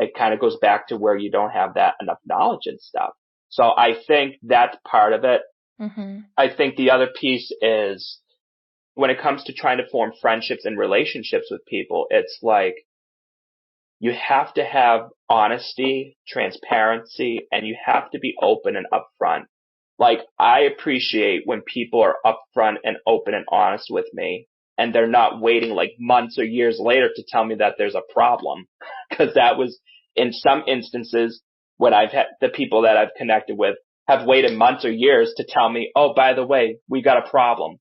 it kind of goes back to where you don't have that enough knowledge and stuff. So I think that's part of it. Mm-hmm. I think the other piece is when it comes to trying to form friendships and relationships with people, it's like you have to have honesty, transparency, and you have to be open and upfront. Like, I appreciate when people are upfront and open and honest with me, and they're not waiting like months or years later to tell me that there's a problem. Because that was, in some instances, when I've had the people that I've connected with have waited months or years to tell me, oh, by the way, we got a problem.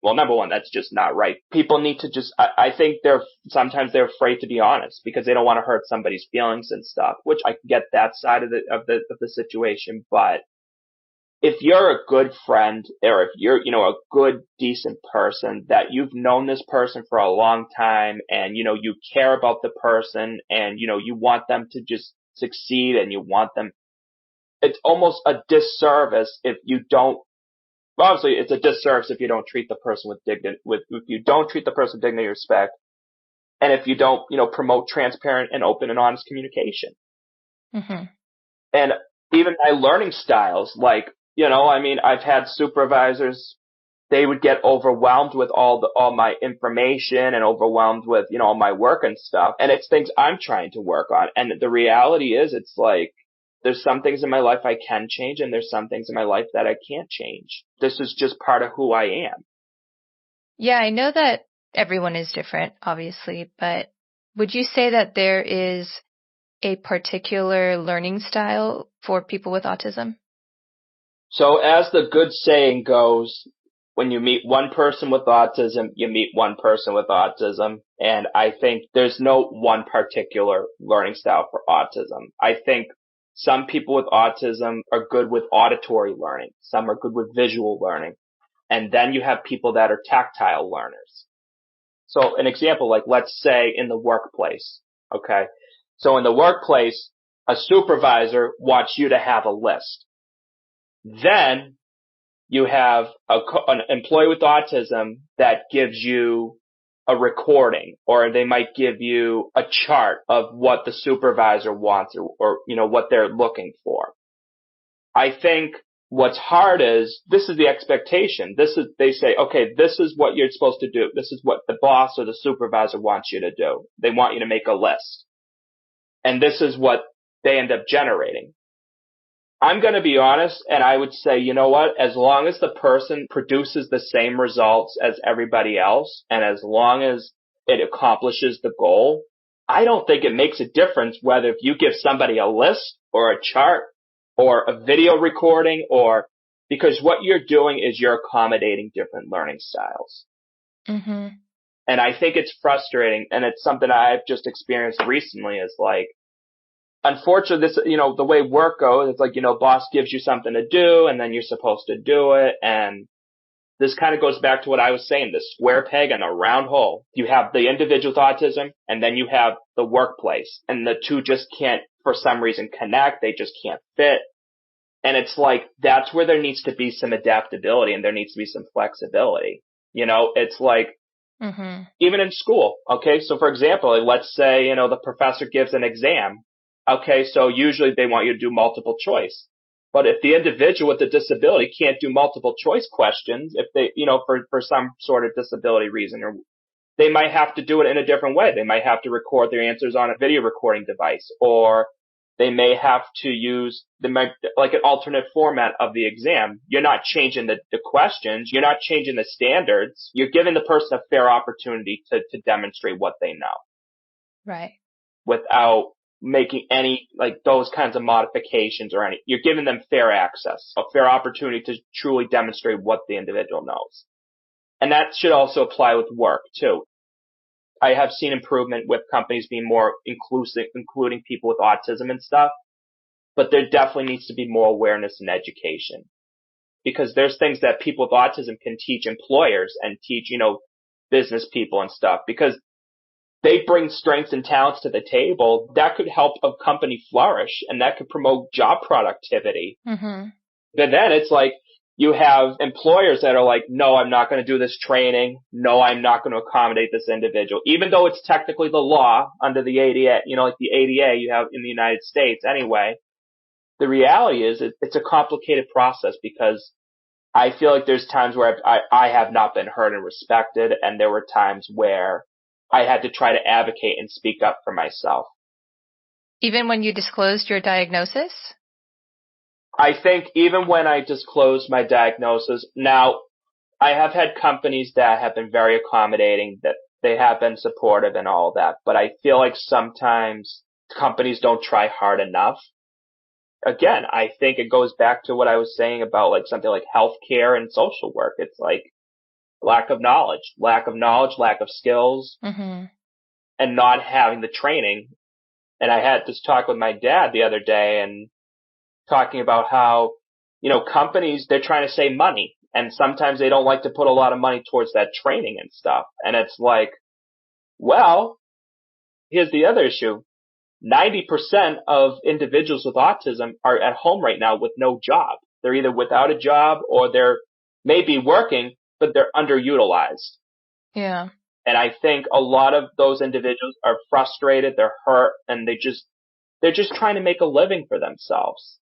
Well, number one, that's just not right. People need to just, I think sometimes they're afraid to be honest because they don't want to hurt somebody's feelings and stuff, which I get that side of the situation. But if you're a good friend or if you're, a good, decent person that you've known this person for a long time and, you care about the person and, you want them to just succeed and you want them, it's almost a disservice if you don't. Obviously, it's a disservice if you don't treat the person with dignity, if you don't treat the person with dignity and respect, and if you don't, promote transparent and open and honest communication. Mm-hmm. And even my learning styles, like, I've had supervisors, they would get overwhelmed with all my information and overwhelmed with, all my work and stuff. And it's things I'm trying to work on. And the reality is, it's like, there's some things in my life I can change, and there's some things in my life that I can't change. This is just part of who I am. Yeah, I know that everyone is different, obviously, but would you say that there is a particular learning style for people with autism? So as the good saying goes, when you meet one person with autism, you meet one person with autism. And I think there's no one particular learning style for autism. I think some people with autism are good with auditory learning. Some are good with visual learning. And then you have people that are tactile learners. So an example, like let's say in the workplace, okay? So in the workplace, a supervisor wants you to have a list. Then you have an employee with autism that gives you a recording, or they might give you a chart of what the supervisor wants or what they're looking for. I think what's hard is this is the expectation. They say, okay, this is what you're supposed to do. This is what the boss or the supervisor wants you to do. They want you to make a list. And this is what they end up generating. I'm going to be honest, and I would say, you know what? As long as the person produces the same results as everybody else, and as long as it accomplishes the goal, I don't think it makes a difference whether if you give somebody a list or a chart or a video recording because what you're doing is you're accommodating different learning styles. Mm-hmm. And I think it's frustrating, and it's something I've just experienced recently is like, unfortunately, this, the way work goes, it's like, boss gives you something to do and then you're supposed to do it. And this kind of goes back to what I was saying, the square peg and a round hole. You have the individual with autism and then you have the workplace, and the two just can't, for some reason, connect. They just can't fit. And it's like, that's where there needs to be some adaptability and there needs to be some flexibility. It's like, mm-hmm. even in school. Okay. So for example, let's say, the professor gives an exam. Okay, so usually they want you to do multiple choice. But if the individual with the disability can't do multiple choice questions, if they, for some sort of disability reason, or they might have to do it in a different way. They might have to record their answers on a video recording device, or they may have to use like an alternate format of the exam. You're not changing the questions. You're not changing the standards. You're giving the person a fair opportunity to demonstrate what they know. Right. Without making any, like, those kinds of modifications or any. You're giving them fair access, a fair opportunity to truly demonstrate what the individual knows. And that should also apply with work, too. I have seen improvement with companies being more inclusive, including people with autism and stuff. But there definitely needs to be more awareness and education. Because there's things that people with autism can teach employers and teach, business people and stuff. Because they bring strengths and talents to the table that could help a company flourish, and that could promote job productivity. Mm-hmm. But then it's like you have employers that are like, no, I'm not going to do this training. No, I'm not going to accommodate this individual. Even though it's technically the law under the ADA, like the ADA you have in the United States anyway, the reality is it's a complicated process because I feel like there's times where I have not been heard and respected, and there were times where I had to try to advocate and speak up for myself. Even when you disclosed your diagnosis? I think even when I disclosed my diagnosis, now I have had companies that have been very accommodating, that they have been supportive and all that, but I feel like sometimes companies don't try hard enough. Again, I think it goes back to what I was saying about like something like healthcare and social work. It's like lack of knowledge, lack of skills, mm-hmm. and not having the training. And I had this talk with my dad the other day and talking about how, companies, they're trying to save money. And sometimes they don't like to put a lot of money towards that training and stuff. And it's like, well, here's the other issue. 90% of individuals with autism are at home right now with no job. They're either without a job or they're maybe working, but they're underutilized. Yeah. And I think a lot of those individuals are frustrated, they're hurt, and they're just trying to make a living for themselves.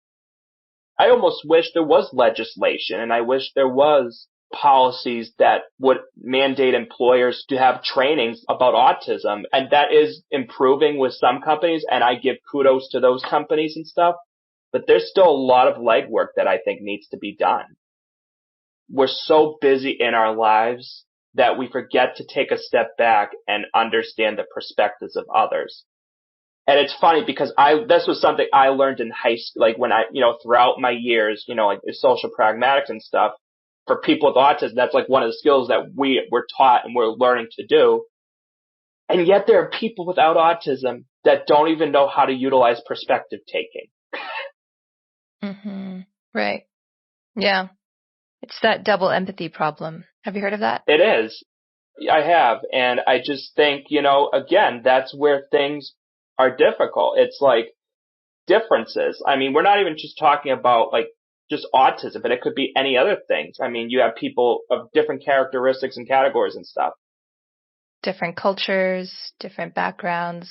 I almost wish there was legislation, and I wish there was policies that would mandate employers to have trainings about autism. And that is improving with some companies, and I give kudos to those companies and stuff. But there's still a lot of legwork that I think needs to be done. We're so busy in our lives that we forget to take a step back and understand the perspectives of others. And it's funny because this was something I learned in high school, like when throughout my years, like the social pragmatics and stuff. For people with autism, that's like one of the skills that we're taught and we're learning to do. And yet there are people without autism that don't even know how to utilize perspective taking. Mm-hmm. Right. Yeah. It's that double empathy problem. Have you heard of that? It is. I have. And I just think, again, that's where things are difficult. It's like differences. I mean, we're not even just talking about like just autism, but it could be any other things. I mean, you have people of different characteristics and categories and stuff. Different cultures, different backgrounds.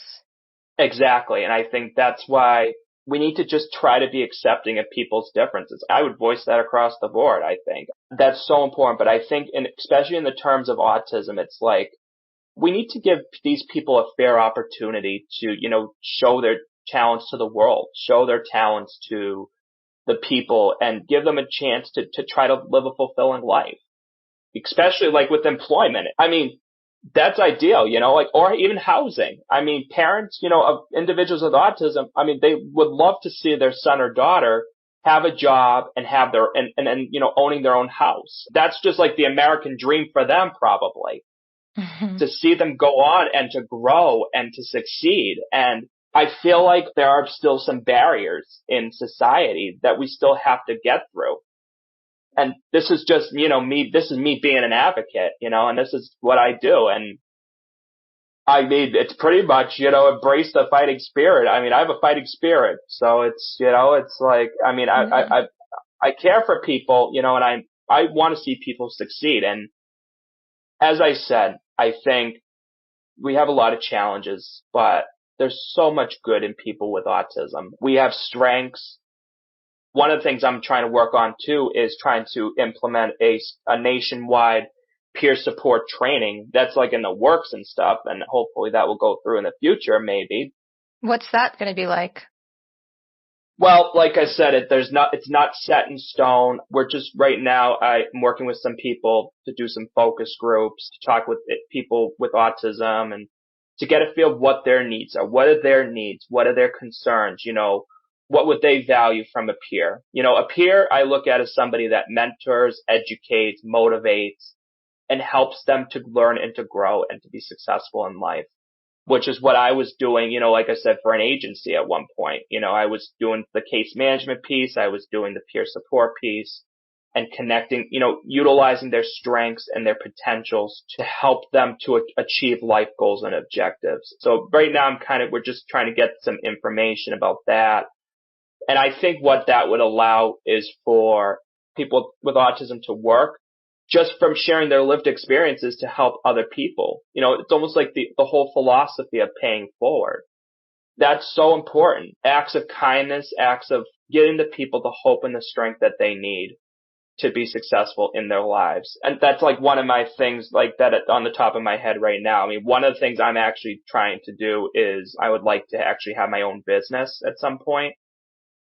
Exactly. And I think that's why we need to just try to be accepting of people's differences. I would voice that across the board, I think. That's so important. But I think, especially in the terms of autism, it's like we need to give these people a fair opportunity to, show their talents to the world, show their talents to the people, and give them a chance to try to live a fulfilling life, especially like with employment. I mean, that's ideal, or even housing. I mean, parents, of individuals with autism, I mean, they would love to see their son or daughter have a job and have owning their own house. That's just like the American dream for them, probably. Mm-hmm. To see them go on and to grow and to succeed. And I feel like there are still some barriers in society that we still have to get through. And this is just, this is me being an advocate, and this is what I do. And I mean, it's pretty much, embrace the fighting spirit. I mean, I have a fighting spirit. So it's, it's like, I mean, I care for people, and I want to see people succeed. And as I said, I think we have a lot of challenges, but there's so much good in people with autism. We have strengths. One of the things I'm trying to work on too is trying to implement a nationwide peer support training that's like in the works and stuff, and hopefully that will go through in the future, maybe. What's that going to be like? Well, like I said, it's not set in stone. We're just right now, I'm working with some people to do some focus groups, to talk with people with autism and to get a feel of what their needs are. What are their needs? What are their concerns? What would they value from a peer? A peer I look at as somebody that mentors, educates, motivates, and helps them to learn and to grow and to be successful in life. Which is what I was doing, like I said, for an agency at one point. I was doing the case management piece. I was doing the peer support piece and connecting, utilizing their strengths and their potentials to help them to achieve life goals and objectives. So right now we're just trying to get some information about that. And I think what that would allow is for people with autism to work just from sharing their lived experiences to help other people. It's almost like the whole philosophy of paying forward. That's so important. Acts of kindness, acts of getting the people the hope and the strength that they need to be successful in their lives. And that's like one of my things like that on the top of my head right now. I mean, one of the things I'm actually trying to do is I would like to actually have my own business at some point,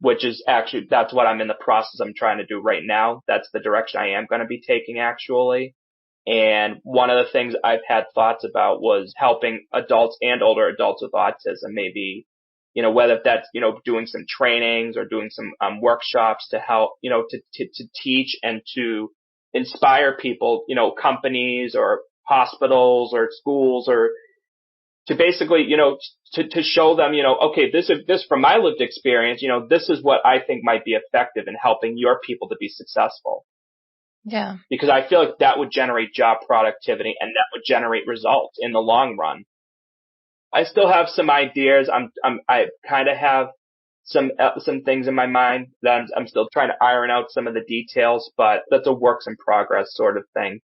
which is actually, that's what I'm in the process I'm trying to do right now. That's the direction I am going to be taking actually. And one of the things I've had thoughts about was helping adults and older adults with autism, maybe, whether that's, doing some trainings or doing some workshops to help, to teach and to inspire people, companies or hospitals or schools or to basically, to show them, okay, this from my lived experience, this is what I think might be effective in helping your people to be successful. Yeah. Because I feel like that would generate job productivity and that would generate results in the long run. I still have some ideas. I kind of have some things in my mind that I'm still trying to iron out some of the details, but that's a works in progress sort of thing.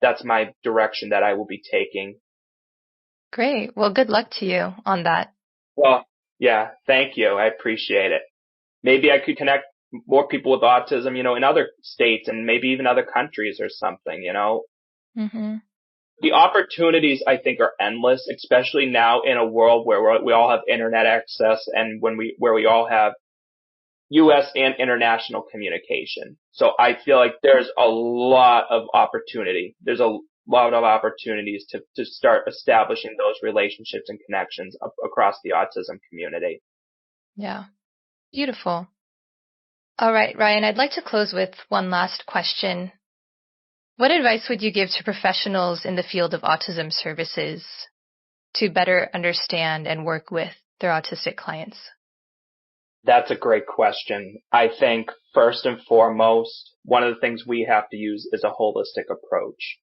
That's my direction that I will be taking. Great. Well, good luck to you on that. Well, yeah, thank you. I appreciate it. Maybe I could connect more people with autism, in other states and maybe even other countries or something, Mm-hmm. The opportunities, I think, are endless, especially now in a world where we all have internet access and where we all have U.S. and international communication. So I feel like there's a lot of opportunity. There's a lot of opportunities to start establishing those relationships and connections across the autism community. Yeah. Beautiful. All right, Ryan, I'd like to close with one last question. What advice would you give to professionals in the field of autism services to better understand and work with their autistic clients? That's a great question. I think first and foremost, one of the things we have to use is a holistic approach.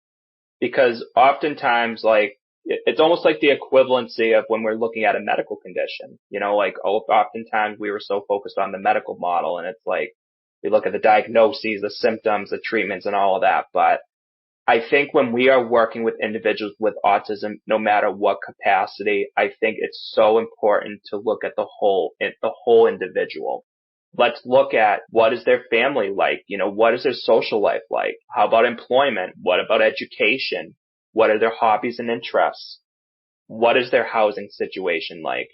Because oftentimes, like, it's almost like the equivalency of when we're looking at a medical condition. Oftentimes we were so focused on the medical model, and it's like, we look at the diagnoses, the symptoms, the treatments, and all of that. But I think when we are working with individuals with autism, no matter what capacity, I think it's so important to look at the whole individual. Let's look at what is their family like? What is their social life like? How about employment? What about education? What are their hobbies and interests? What is their housing situation like?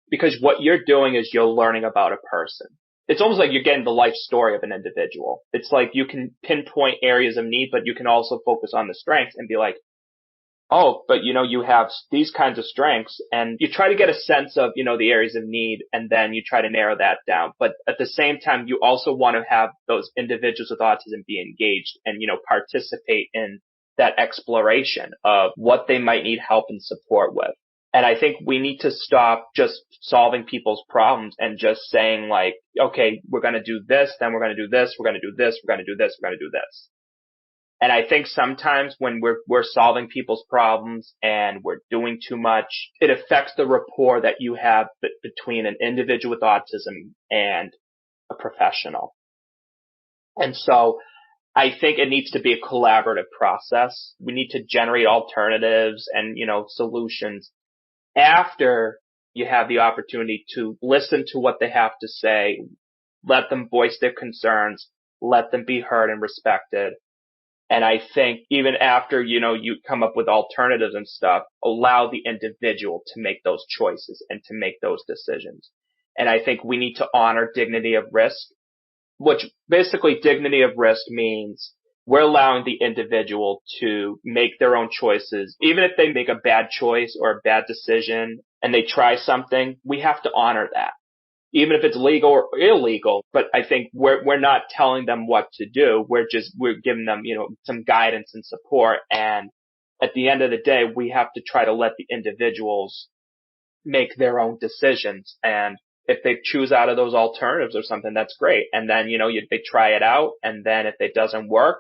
Because what you're doing is you're learning about a person. It's almost like you're getting the life story of an individual. It's like you can pinpoint areas of need, but you can also focus on the strengths and be like, oh, but you have these kinds of strengths, and you try to get a sense of, the areas of need, and then you try to narrow that down. But at the same time, you also want to have those individuals with autism be engaged and, participate in that exploration of what they might need help and support with. And I think we need to stop just solving people's problems and just saying like, okay, we're going to do this, then we're going to do this, we're going to do this, we're going to do this, we're going to do this. And I think sometimes when we're solving people's problems and we're doing too much, it affects the rapport that you have between an individual with autism and a professional. And so I think it needs to be a collaborative process. We need to generate alternatives and, solutions after you have the opportunity to listen to what they have to say, let them voice their concerns, let them be heard and respected. And I think even after, you come up with alternatives and stuff, allow the individual to make those choices and to make those decisions. And I think we need to honor dignity of risk, which basically dignity of risk means we're allowing the individual to make their own choices. Even if they make a bad choice or a bad decision and they try something, we have to honor that. Even if it's legal or illegal, but I think we're not telling them what to do. We're giving them, some guidance and support. And at the end of the day, we have to try to let the individuals make their own decisions. And if they choose out of those alternatives or something, that's great. And then, they try it out. And then if it doesn't work,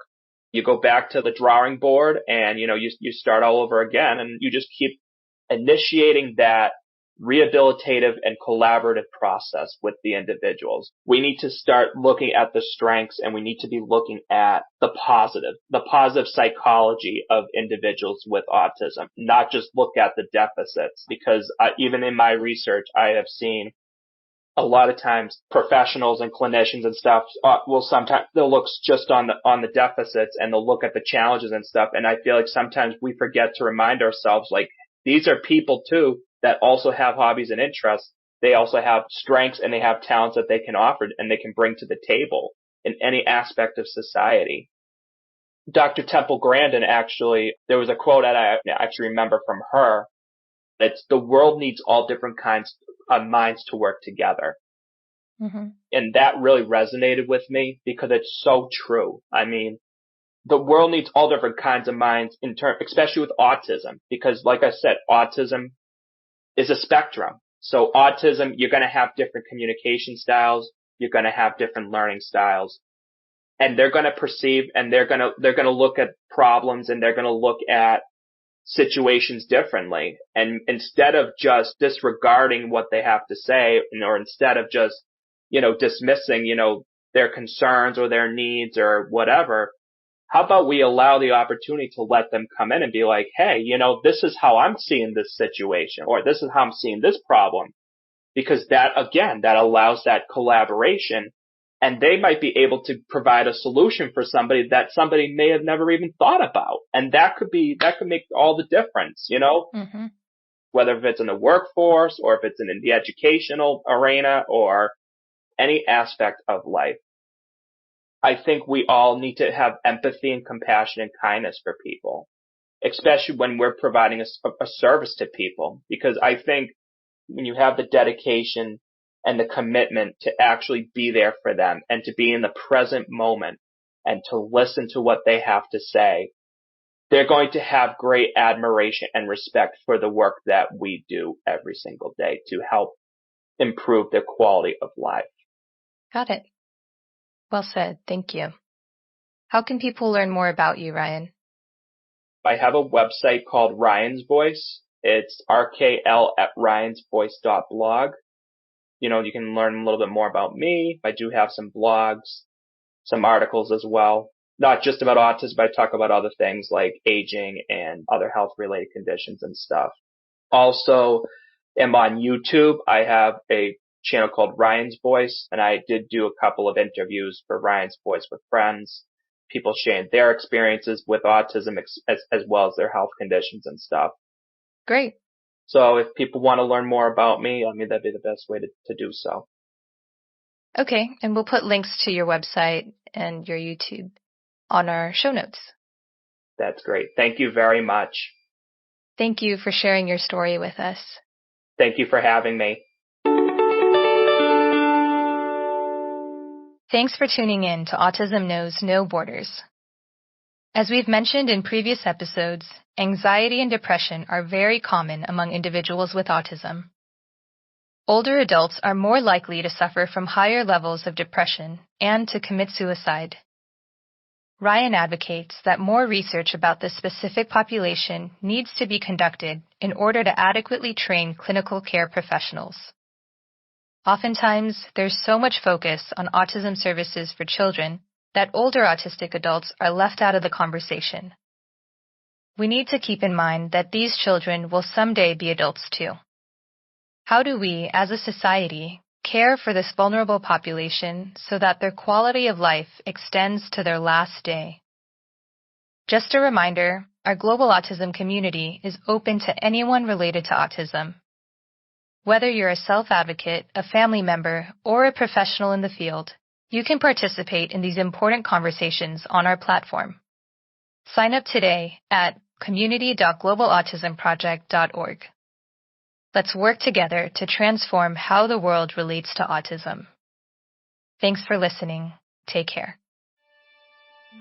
you go back to the drawing board and, you start all over again, and you just keep initiating that rehabilitative and collaborative process with the individuals. We need to start looking at the strengths, and we need to be looking at the positive psychology of individuals with autism, not just look at the deficits. Because even in my research, I have seen a lot of times professionals and clinicians and stuff they'll look just on the deficits, and they'll look at the challenges and stuff. And I feel like sometimes we forget to remind ourselves, like, these are people too that also have hobbies and interests. They also have strengths and they have talents that they can offer and they can bring to the table in any aspect of society. Dr. Temple Grandin, actually, there was a quote that I actually remember from her. It's, the world needs all different kinds of minds to work together. Mm-hmm. And that really resonated with me because it's so true. I mean, the world needs all different kinds of minds especially with autism, because like I said, autism is a spectrum. So autism, you're going to have different communication styles. You're going to have different learning styles, and they're going to perceive, and they're going to look at problems, and they're going to look at situations differently. And instead of just disregarding what they have to say, or instead of just, dismissing, their concerns or their needs or whatever, how about we allow the opportunity to let them come in and be like, hey, this is how I'm seeing this situation, or this is how I'm seeing this problem. Because that allows that collaboration, and they might be able to provide a solution for somebody that somebody may have never even thought about. And that could make all the difference, mm-hmm. Whether if it's in the workforce or if it's in the educational arena or any aspect of life. I think we all need to have empathy and compassion and kindness for people. especially when we're providing a service to people. Because I think when you have the dedication and the commitment to actually be there for them and to be in the present moment and to listen to what they have to say, they're going to have great admiration and respect for the work that we do every single day to help improve their quality of life. Got it. Well said. Thank you. How can people learn more about you, Ryan? I have a website called Ryan's Voice. It's rkl@ryansvoice.blog. You can learn a little bit more about me. I do have some blogs, some articles as well. Not just about autism, but I talk about other things like aging and other health-related conditions and stuff. Also, am on YouTube. I have a channel called Ryan's Voice, and I did do a couple of interviews for Ryan's Voice with friends, people sharing their experiences with autism as well as their health conditions and stuff. Great. So if people want to learn more about me, that'd be the best way to do so. Okay, and we'll put links to your website and your YouTube on our show notes. That's great. Thank you very much. Thank you for sharing your story with us. Thank you for having me. Thanks for tuning in to Autism Knows No Borders. As we've mentioned in previous episodes, anxiety and depression are very common among individuals with autism. Older adults are more likely to suffer from higher levels of depression and to commit suicide. Ryan advocates that more research about this specific population needs to be conducted in order to adequately train clinical care professionals. Oftentimes, there's so much focus on autism services for children that older autistic adults are left out of the conversation. We need to keep in mind that these children will someday be adults too. How do we, as a society, care for this vulnerable population so that their quality of life extends to their last day? Just a reminder, our global autism community is open to anyone related to autism. Whether you're a self-advocate, a family member, or a professional in the field, you can participate in these important conversations on our platform. Sign up today at community.globalautismproject.org. Let's work together to transform how the world relates to autism. Thanks for listening. Take care.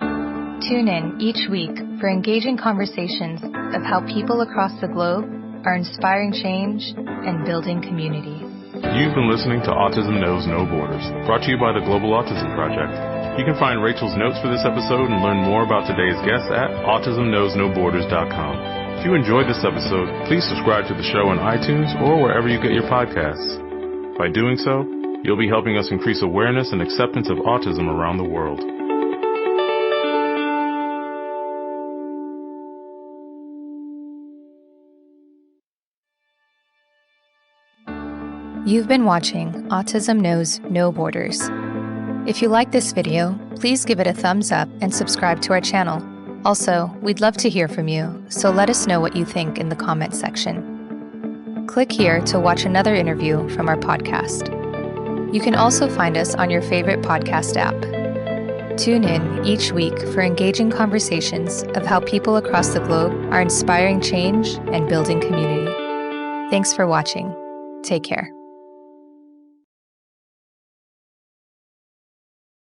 Tune in each week for engaging conversations of how people across the globe are inspiring change and building community. You've been listening to Autism Knows No Borders, brought to you by the Global Autism Project. You can find Rachel's notes for this episode and learn more about today's guest at autismknowsnoborders.com. If you enjoyed this episode, please subscribe to the show on iTunes or wherever you get your podcasts. By doing so, you'll be helping us increase awareness and acceptance of autism around the world. You've been watching Autism Knows No Borders. If you like this video, please give it a thumbs up and subscribe to our channel. Also, we'd love to hear from you, so let us know what you think in the comment section. Click here to watch another interview from our podcast. You can also find us on your favorite podcast app. Tune in each week for engaging conversations of how people across the globe are inspiring change and building community. Thanks for watching. Take care.